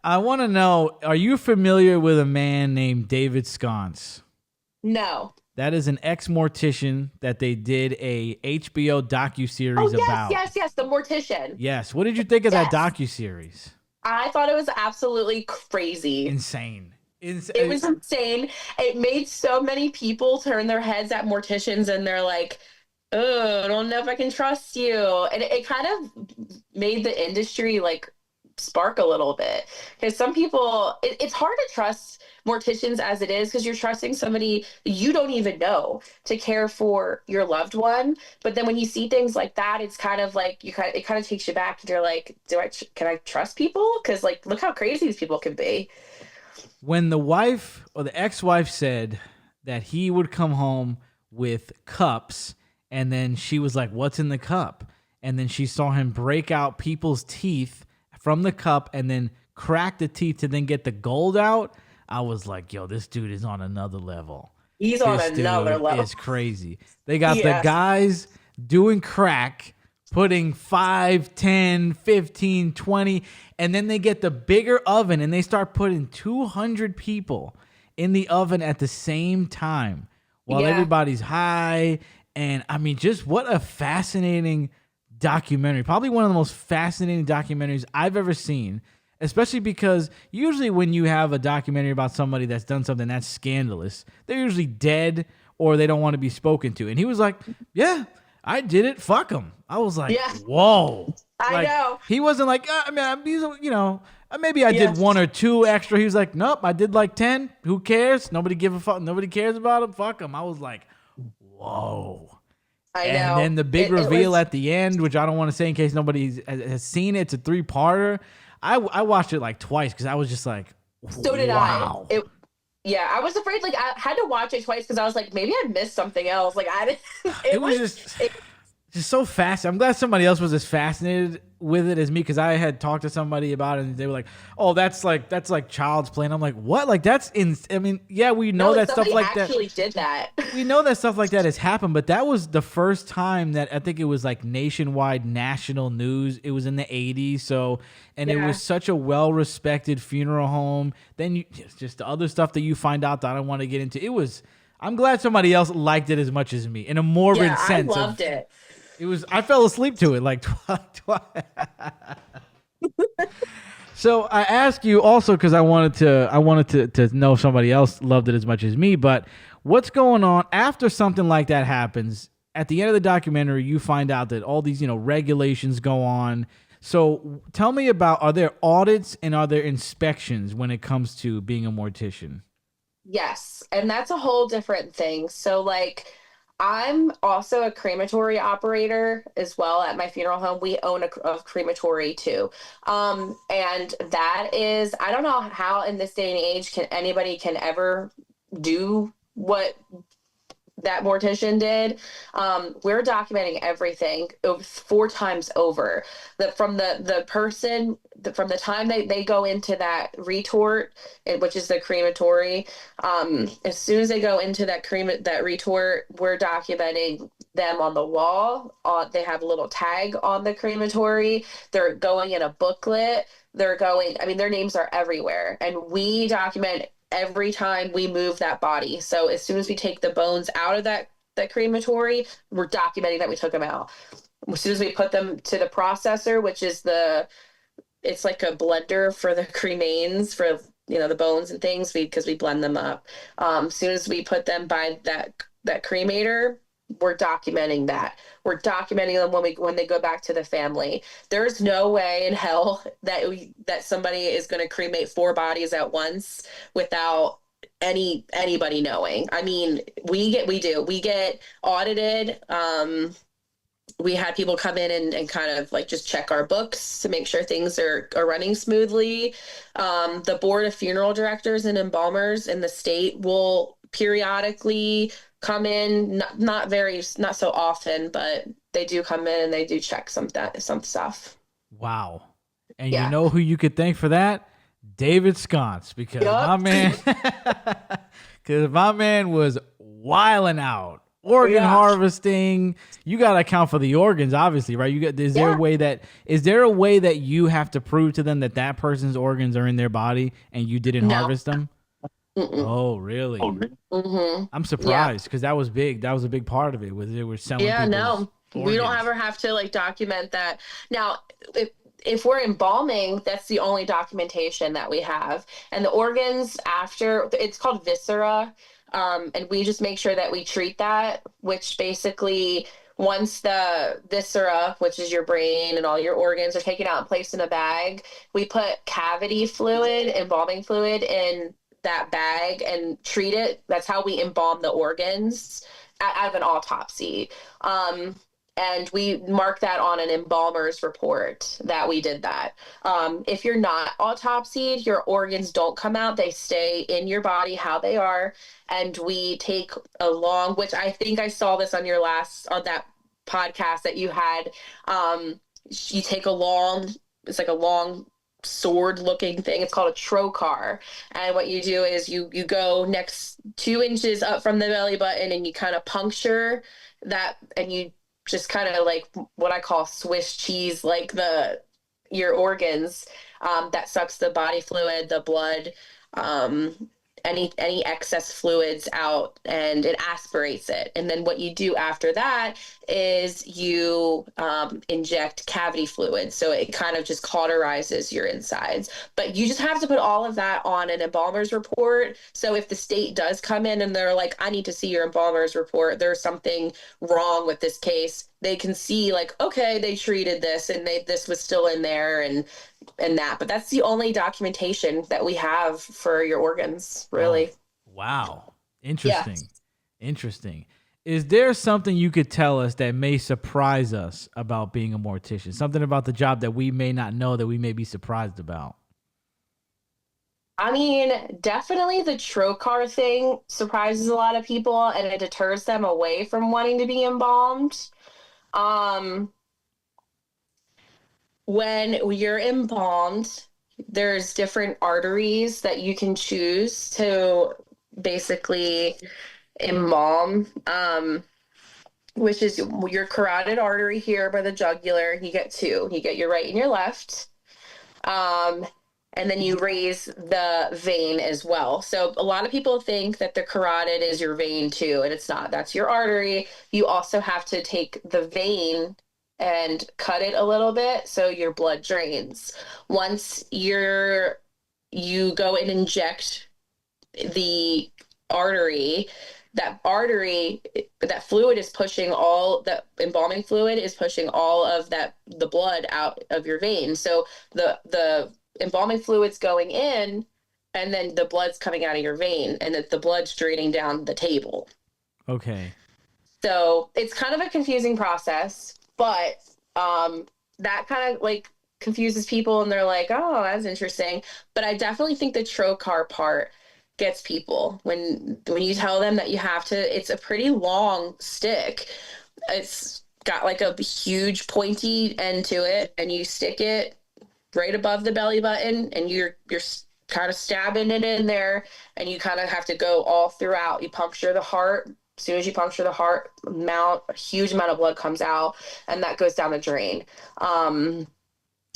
Speaker 1: I want to know, are you familiar with a man named David Sconce?
Speaker 2: No.
Speaker 1: That is an ex-mortician that they did a HBO
Speaker 2: Oh
Speaker 1: docuseries
Speaker 2: yes,
Speaker 1: about.
Speaker 2: yes, yes. The Mortician.
Speaker 1: Yes. What did you think of that
Speaker 2: Yes.
Speaker 1: docuseries?
Speaker 2: I thought it was absolutely crazy.
Speaker 1: Insane.
Speaker 2: It
Speaker 1: Insane.
Speaker 2: was insane. It made so many people turn their heads at morticians and they're like, oh, I don't know if I can trust you. And it kind of made the industry like spark a little bit. Because some people, it's hard to trust morticians as it is because you're trusting somebody you don't even know to care for your loved one. But then when you see things like that, it's kind of like it kind of takes you back and you're like, can I trust people? Because like, look how crazy these people can be.
Speaker 1: When the wife or the ex-wife said that he would come home with cups, and then she was like, "What's in the cup?" And then she saw him break out people's teeth from the cup and then crack the teeth to then get the gold out. I was like, yo, this dude is on another level.
Speaker 2: He's on
Speaker 1: This
Speaker 2: another
Speaker 1: dude
Speaker 2: level.
Speaker 1: is crazy. They got the
Speaker 2: Yeah.
Speaker 1: guys doing crack, putting 5, 10, 15, 20, and then they get the bigger oven and they start putting 200 people in the oven at the same time while
Speaker 2: Yeah.
Speaker 1: everybody's high. And I mean, just what a fascinating documentary. Probably one of the most fascinating documentaries I've ever seen, especially because usually when you have a documentary about somebody that's done something that's scandalous, they're usually dead or they don't want to be spoken to. And he was like, yeah, I did it. Fuck him. I was like,
Speaker 2: Yeah.
Speaker 1: whoa.
Speaker 2: I
Speaker 1: Like,
Speaker 2: know.
Speaker 1: he wasn't like, I mean, you know, maybe I
Speaker 2: Yeah.
Speaker 1: did 1 or 2 extra. He was like, nope, I did like 10. Who cares? Nobody give a fuck. Nobody cares about him. Fuck him. I was like, whoa.
Speaker 2: I
Speaker 1: And then
Speaker 2: know.
Speaker 1: the big
Speaker 2: It
Speaker 1: reveal
Speaker 2: was
Speaker 1: at the end, which I don't want to say in case nobody has seen it. It's a 3-parter. I watched it like twice because I was just like,
Speaker 2: so did I.
Speaker 1: wow.
Speaker 2: Yeah, I was afraid like I had to watch it twice because I was like, maybe I missed something else. Like I didn't
Speaker 1: It
Speaker 2: it
Speaker 1: was
Speaker 2: was
Speaker 1: just
Speaker 2: it,
Speaker 1: just so fast. I'm glad somebody else was as fascinated with it as me because I had talked to somebody about it and they were like, "Oh, that's like child's play." And I'm like, "What? Like that's in?" I mean, yeah, we
Speaker 2: no,
Speaker 1: know
Speaker 2: like
Speaker 1: that stuff
Speaker 2: somebody
Speaker 1: like that.
Speaker 2: actually did that.
Speaker 1: We know that stuff like that has happened, but that was the first time that I think it was like nationwide national news. It was in the 80s, so and it
Speaker 2: Yeah.
Speaker 1: was such a well-respected funeral home. Then you just the other stuff that you find out that I don't want to get into. It was. I'm glad somebody else liked it as much as me in a morbid
Speaker 2: Yeah, I
Speaker 1: sense
Speaker 2: loved
Speaker 1: of
Speaker 2: it.
Speaker 1: it was. I fell asleep to it like twice. So I ask you also because I wanted to know if somebody else loved it as much as me. But what's going on after something like that happens? At the end of the documentary, you find out that all these regulations go on. So tell me about, are there audits and are there inspections when it comes to being a mortician?
Speaker 2: Yes, and that's a whole different thing. So like I'm also a crematory operator as well at my funeral home. We own a crematory too. And that is, I don't know how in this day and age anybody can ever do what that mortician did. We're documenting everything 4 times over. From the person from the time they go into that retort, which is the crematory. As soon as they go into that retort, we're documenting them on the wall. They have a little tag on the crematory. They're going in a booklet. They're going. I mean, their names are everywhere, and we document every time we move that body. So as soon as we take the bones out of that crematory, we're documenting that we took them out. As soon as we put them to the processor, which is it's like a blender for the cremains for the bones and things, because we blend them up. As soon as we put them by that cremator, we're documenting that. We're documenting them when they go back to the family. There's no way in hell that somebody is going to cremate 4 bodies at once without anybody knowing. I mean, we get audited. We had people come in and kind of like just check our books to make sure things are running smoothly. The board of funeral directors and embalmers in the state will periodically come in, not so often, but they do come in and they do check some stuff.
Speaker 1: Wow. And you
Speaker 2: Yeah.
Speaker 1: know who you could thank for that? David Sconce, because my
Speaker 2: Yup.
Speaker 1: man, because my man was wiling out, organ
Speaker 2: Yeah.
Speaker 1: harvesting. You got to account for the organs, obviously, right? You got.
Speaker 2: Yeah.
Speaker 1: Is there a way that you have to prove to them that that person's organs are in their body and you didn't
Speaker 2: No.
Speaker 1: harvest them?
Speaker 2: Mm-mm.
Speaker 1: Oh, really?
Speaker 2: Mm-hmm.
Speaker 1: I'm
Speaker 2: Yeah.
Speaker 1: surprised because that was big. That was a big part of it. Was they were selling
Speaker 2: Yeah,
Speaker 1: people's
Speaker 2: no. We don't
Speaker 1: organs.
Speaker 2: ever have to like document that. Now, if we're embalming, that's the only documentation that we have. And the organs after, it's called viscera. And we just make sure that we treat that, which basically once the viscera, which is your brain and all your organs, are taken out and placed in a bag, we put cavity fluid, embalming fluid in that bag and treat it. That's how we embalm the organs out of an autopsy. Um, and we mark that on an embalmer's report that we did that. If you're not autopsied, your organs don't come out, they stay in your body how they are. And we take a long, which I think I saw this on your last, on that podcast that you had. You take a long, it's like a long sword looking thing. It's called a trocar. And what you do is you go next 2 inches up from the belly button and you kind of puncture that, and you just kind of like what I call Swiss cheese, like the your organs, that sucks the body fluid, the blood, um, any excess fluids out, and it aspirates it. And then what you do after that is you inject cavity fluid, so it kind of just cauterizes your insides. But you just have to put all of that on an embalmer's report. So if the state does come in and they're like, I need to see your embalmer's report, there's something wrong with this case, they can see like, okay, they treated this and this was still in there, and that. But that's the only documentation that we have for your organs,
Speaker 1: Oh,
Speaker 2: really.
Speaker 1: wow.
Speaker 2: Yeah.
Speaker 1: Interesting. Interesting. Is there something you could tell us that may surprise us about being a mortician? Something about the job that we may not know that we may be surprised about?
Speaker 2: I mean, definitely the trocar thing surprises a lot of people and it deters them away from wanting to be embalmed. Um, when you're embalmed, there's different arteries that you can choose to basically embalm. Which is your carotid artery here by the jugular. You get two. You get your right and your left. Um, and then you raise the vein as well. So a lot of people think that the carotid is your vein too, and it's not. That's your artery. You also have to take the vein and cut it a little bit so your blood drains. Once you go and inject the artery, that fluid is pushing all that embalming fluid is pushing all of the blood out of your veins. So the embalming fluid's going in and then the blood's coming out of your vein and the blood's draining down the table.
Speaker 1: Okay.
Speaker 2: So it's kind of a confusing process, but that kind of like confuses people and they're like, oh, that's interesting. But I definitely think the trocar part gets people when you tell them that you have to, it's a pretty long stick. It's got like a huge pointy end to it, and you stick it right above the belly button, and you're kind of stabbing it in there, and you kind of have to go all throughout. You puncture the heart. As soon as you puncture the heart, a huge amount of blood comes out, and that goes down the drain.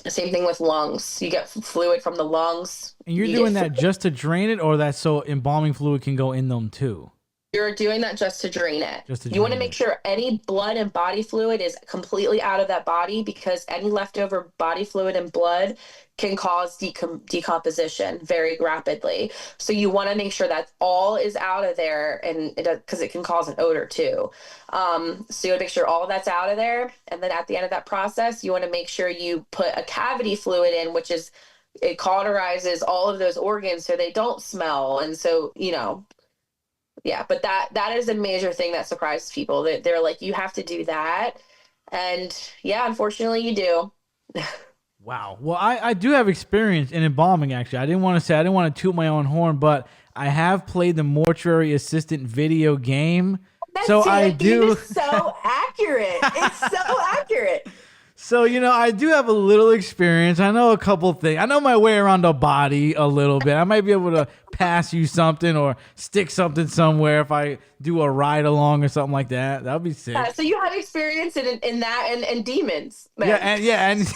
Speaker 2: Same thing with lungs. You get fluid from the lungs.
Speaker 1: And you're
Speaker 2: You get
Speaker 1: doing that just to drain it, or that so embalming fluid can go in them too?
Speaker 2: You're doing that just to drain it.
Speaker 1: Just to
Speaker 2: You want to
Speaker 1: drain
Speaker 2: make
Speaker 1: it.
Speaker 2: sure any blood and body fluid is completely out of that body, because any leftover body fluid and blood can cause decomposition very rapidly. So you want to make sure that all is out of there, and because it can cause an odor too. So you want to make sure all of that's out of there, and then at the end of that process, you want to make sure you put a cavity fluid in, which is it cauterizes all of those organs so they don't smell. And so, yeah, but that is a major thing that surprises people. That they're like, you have to do that. And yeah, unfortunately you do.
Speaker 1: Wow. Well, I do have experience in embalming, actually. I didn't want to toot my own horn, but I have played the mortuary assistant video game. So
Speaker 2: That
Speaker 1: I
Speaker 2: game
Speaker 1: do.
Speaker 2: is so accurate. It's so accurate.
Speaker 1: So, I do have a little experience. I know a couple things. I know my way around a body a little bit. I might be able to pass you something or stick something somewhere if I do a ride along or something like that. That would be sick.
Speaker 2: So you have experience in that and demons,
Speaker 1: Yeah,
Speaker 2: man.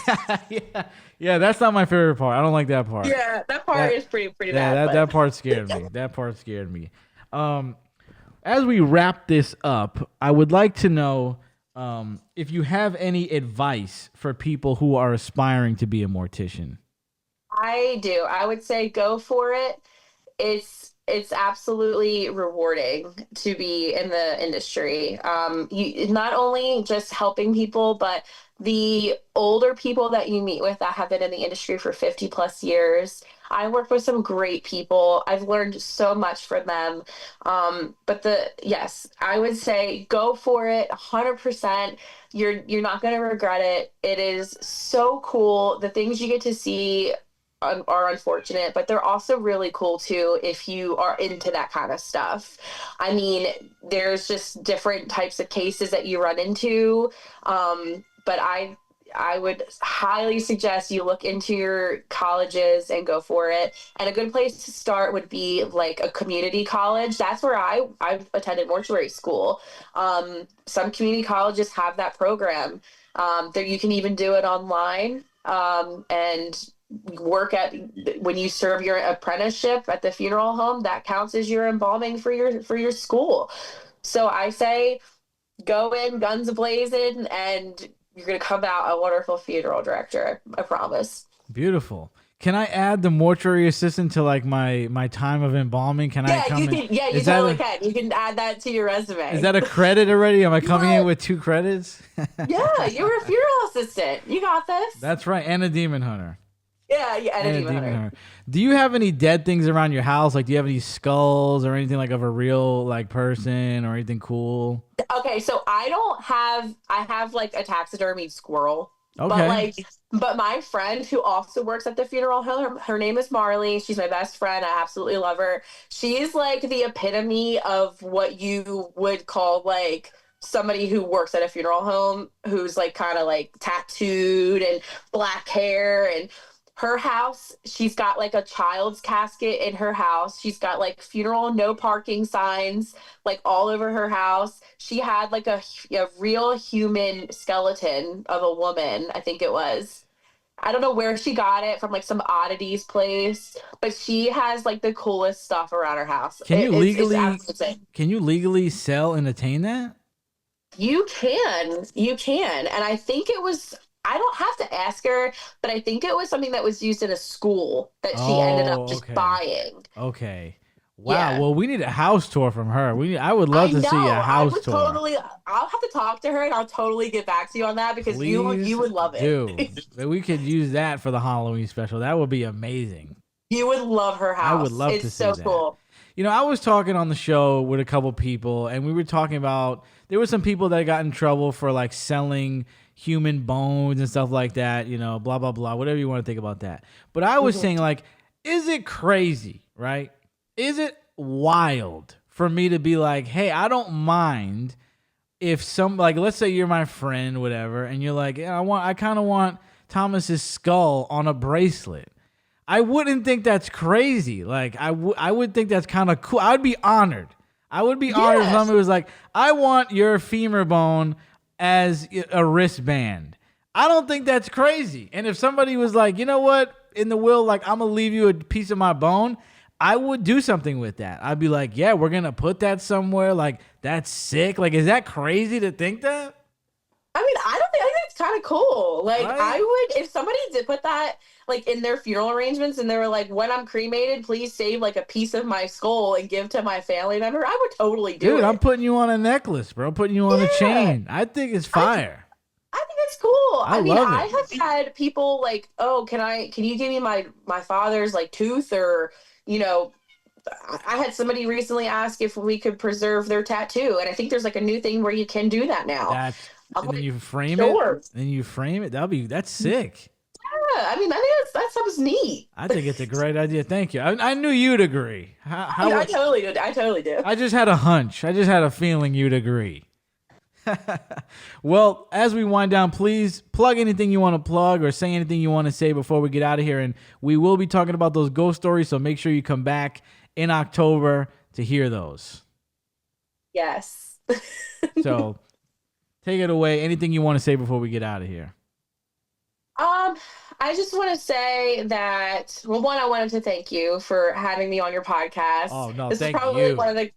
Speaker 1: yeah. That's not my favorite part. I don't like that part.
Speaker 2: Yeah, that part is pretty
Speaker 1: Yeah,
Speaker 2: bad.
Speaker 1: that part scared me. That part scared me. As we wrap this up, I would like to know if you have any advice for people who are aspiring to be a mortician.
Speaker 2: I do. I would say go for it. It's absolutely rewarding to be in the industry. You not only just helping people, but the older people that you meet with that have been in the industry for 50 plus years. I work with some great people. I've learned so much from them. But yes, I would say go for it 100%. You're not going to regret it. It is so cool. The things you get to see are unfortunate, but they're also really cool too if you are into that kind of stuff. I mean, there's just different types of cases that you run into. But I would highly suggest you look into your colleges and go for it. And a good place to start would be like a community college. That's where I've attended mortuary school. Some community colleges have that program. There you can even do it online. And work at when you serve your apprenticeship at the funeral home, that counts as your embalming for your school. So I say go in guns a-blazing, and you're going to come out a wonderful funeral director. I promise.
Speaker 1: Beautiful. Can I add the mortuary assistant to like my time of embalming? Can I come
Speaker 2: you
Speaker 1: in?
Speaker 2: can. Yeah, you
Speaker 1: Is that
Speaker 2: totally can. You can add that to your resume.
Speaker 1: is that a credit already? Am I coming in with 2 credits?
Speaker 2: Yeah, you're a funeral assistant. You got this.
Speaker 1: That's right. And a demon hunter.
Speaker 2: Yeah, and a demon hunter.
Speaker 1: Do you have any dead things around your house? Like, do you have any skulls or anything like of a real like person or anything cool?
Speaker 2: Okay, so I have like a taxidermied squirrel.
Speaker 1: Okay.
Speaker 2: But my friend who also works at the funeral home, her name is Marley. She's my best friend. I absolutely love her. She's like the epitome of what you would call like somebody who works at a funeral home who's like kind of like tattooed and black hair. And her house, she's got like a child's casket in her house. She's got like funeral no parking signs like all over her house. She had like a real human skeleton of a woman, I think it was. I don't know where she got it from, like some oddities place, but she has like the coolest stuff around her house.
Speaker 1: Can you legally sell and attain that?
Speaker 2: You can. And I think it was, I don't have to ask her, but I think it was something that was used in a school that she ended up just buying.
Speaker 1: Okay. Wow.
Speaker 2: Yeah.
Speaker 1: Well, we need a house tour from her. I would love to see a house tour.
Speaker 2: I'll have to talk to her and I'll totally get back to you on that because
Speaker 1: Please
Speaker 2: you would love it.
Speaker 1: Do. We could use that for the Halloween special. That would be amazing.
Speaker 2: You would love her house.
Speaker 1: I would love to see that.
Speaker 2: It's so cool.
Speaker 1: I was talking on the show with a couple people, and we were talking about there were some people that got in trouble for like selling human bones and stuff like that. Blah blah blah. Whatever you want to think about that. But I was saying, like, is it crazy, right? Is it wild for me to be like, hey, I don't mind if let's say you're my friend, whatever, and you're like, yeah, I kind of want Thomas's skull on a bracelet. I wouldn't think that's crazy. Like, I would think that's kind of cool. I would be honored. I would be honored if somebody was like, I want your femur bone as a wristband. I don't think that's crazy. And if somebody was like, you know what, in the will, like, I'm going to leave you a piece of my bone, I would do something with that. I'd be like, yeah, we're going to put that somewhere. Like, that's sick. Like, is that crazy to think that?
Speaker 2: I mean, I think that's kind of cool. Like,
Speaker 1: right?
Speaker 2: I would, if somebody did put that, like, in their funeral arrangements and they were like, when I'm cremated, please save, like, a piece of my skull and give to my family member, I would totally do it.
Speaker 1: Dude, I'm putting you on a necklace, bro. I'm putting you on a chain. I think it's fire.
Speaker 2: I think it's cool.
Speaker 1: I
Speaker 2: I mean,
Speaker 1: love
Speaker 2: I
Speaker 1: it.
Speaker 2: have had people like, oh, can you give me my father's like tooth, or, you know, I had somebody recently ask if we could preserve their tattoo, and I think there's like a new thing where you can do that now.
Speaker 1: That's
Speaker 2: I'm
Speaker 1: and then
Speaker 2: like,
Speaker 1: you frame it.
Speaker 2: sure.
Speaker 1: Then you frame it. That's sick.
Speaker 2: Yeah, I mean, I think that sounds neat.
Speaker 1: I think it's a great idea. Thank you. I knew you'd agree.
Speaker 2: I totally do. I totally do.
Speaker 1: I just had a hunch. I just had a feeling you'd agree. Well, as we wind down, please plug anything you want to plug or say anything you want to say before we get out of here. And we will be talking about those ghost stories, so make sure you come back in October to hear those.
Speaker 2: Yes.
Speaker 1: So take it away. Anything you want to say before we get out of here?
Speaker 2: I just want to say that, well, one, I wanted to thank you for having me on your podcast.
Speaker 1: Oh, no,
Speaker 2: This is
Speaker 1: thank
Speaker 2: probably
Speaker 1: you.
Speaker 2: one of the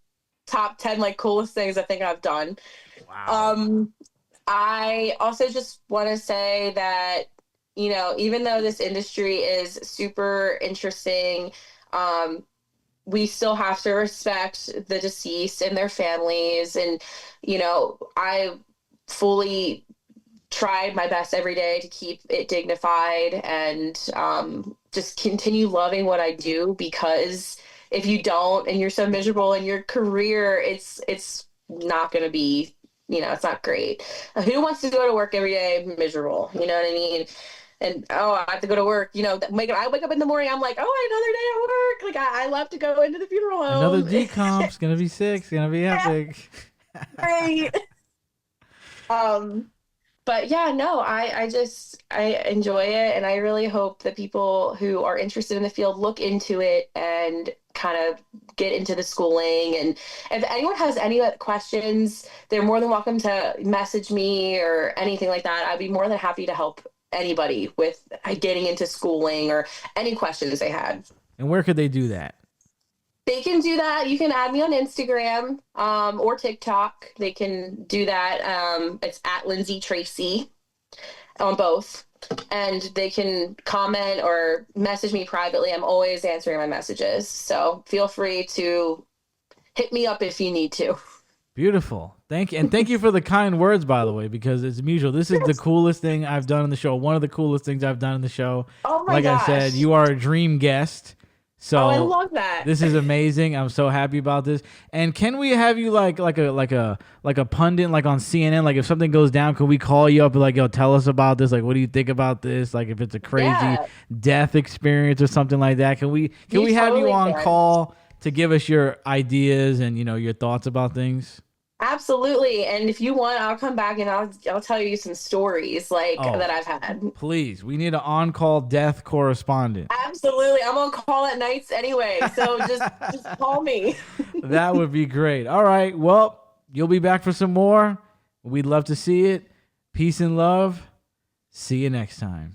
Speaker 2: top 10 like coolest things I think I've done.
Speaker 1: Wow.
Speaker 2: I also just want to say that, you know, even though this industry is super interesting, we still have to respect the deceased and their families. And, you know, I fully tried my best every day to keep it dignified and just continue loving what I do, because if you don't and you're so miserable in your career, it's not going to be, you know, it's not great. Who wants to go to work every day miserable? You know what I mean? And oh, I have to go to work. You know, I wake up in the morning. I'm like, oh, another day at work. Like I love to go into the funeral home.
Speaker 1: Another decomp's gonna be sick. It's gonna be epic.
Speaker 2: Right. But yeah, no, I enjoy it, and I really hope that people who are interested in the field look into it and kind of get into the schooling. And if anyone has any questions, they're more than welcome to message me or anything like that. I'd be more than happy to help anybody with getting into schooling or any questions they had.
Speaker 1: And where could they do that?
Speaker 2: They can do that. You can add me on Instagram or TikTok. They can do that. It's at Lindsey Tracey on both. And they can comment or message me privately. I'm always answering my messages. So feel free to hit me up if you need to.
Speaker 1: Beautiful. Thank you. And thank you for the kind words, by the way, because it's mutual. This is the coolest thing I've done in the show. One of the coolest things I've done in the show.
Speaker 2: Oh my
Speaker 1: like
Speaker 2: gosh.
Speaker 1: I said, you are a dream guest. So
Speaker 2: I love that.
Speaker 1: This is amazing. I'm so happy about this. And can we have you like a pundit, like on CNN? Like if something goes down, can we call you up and like, yo, tell us about this? Like, what do you think about this? Like if it's a crazy death experience or something like that, can we have you on call to give us your ideas and, you know, your thoughts about things?
Speaker 2: Absolutely. And if you want, I'll come back and I'll tell you some stories that I've had.
Speaker 1: Please. We need an on-call death correspondent.
Speaker 2: Absolutely. I'm on call at nights anyway. So just call me.
Speaker 1: That would be great. All right. Well, you'll be back for some more. We'd love to see it. Peace and love. See you next time.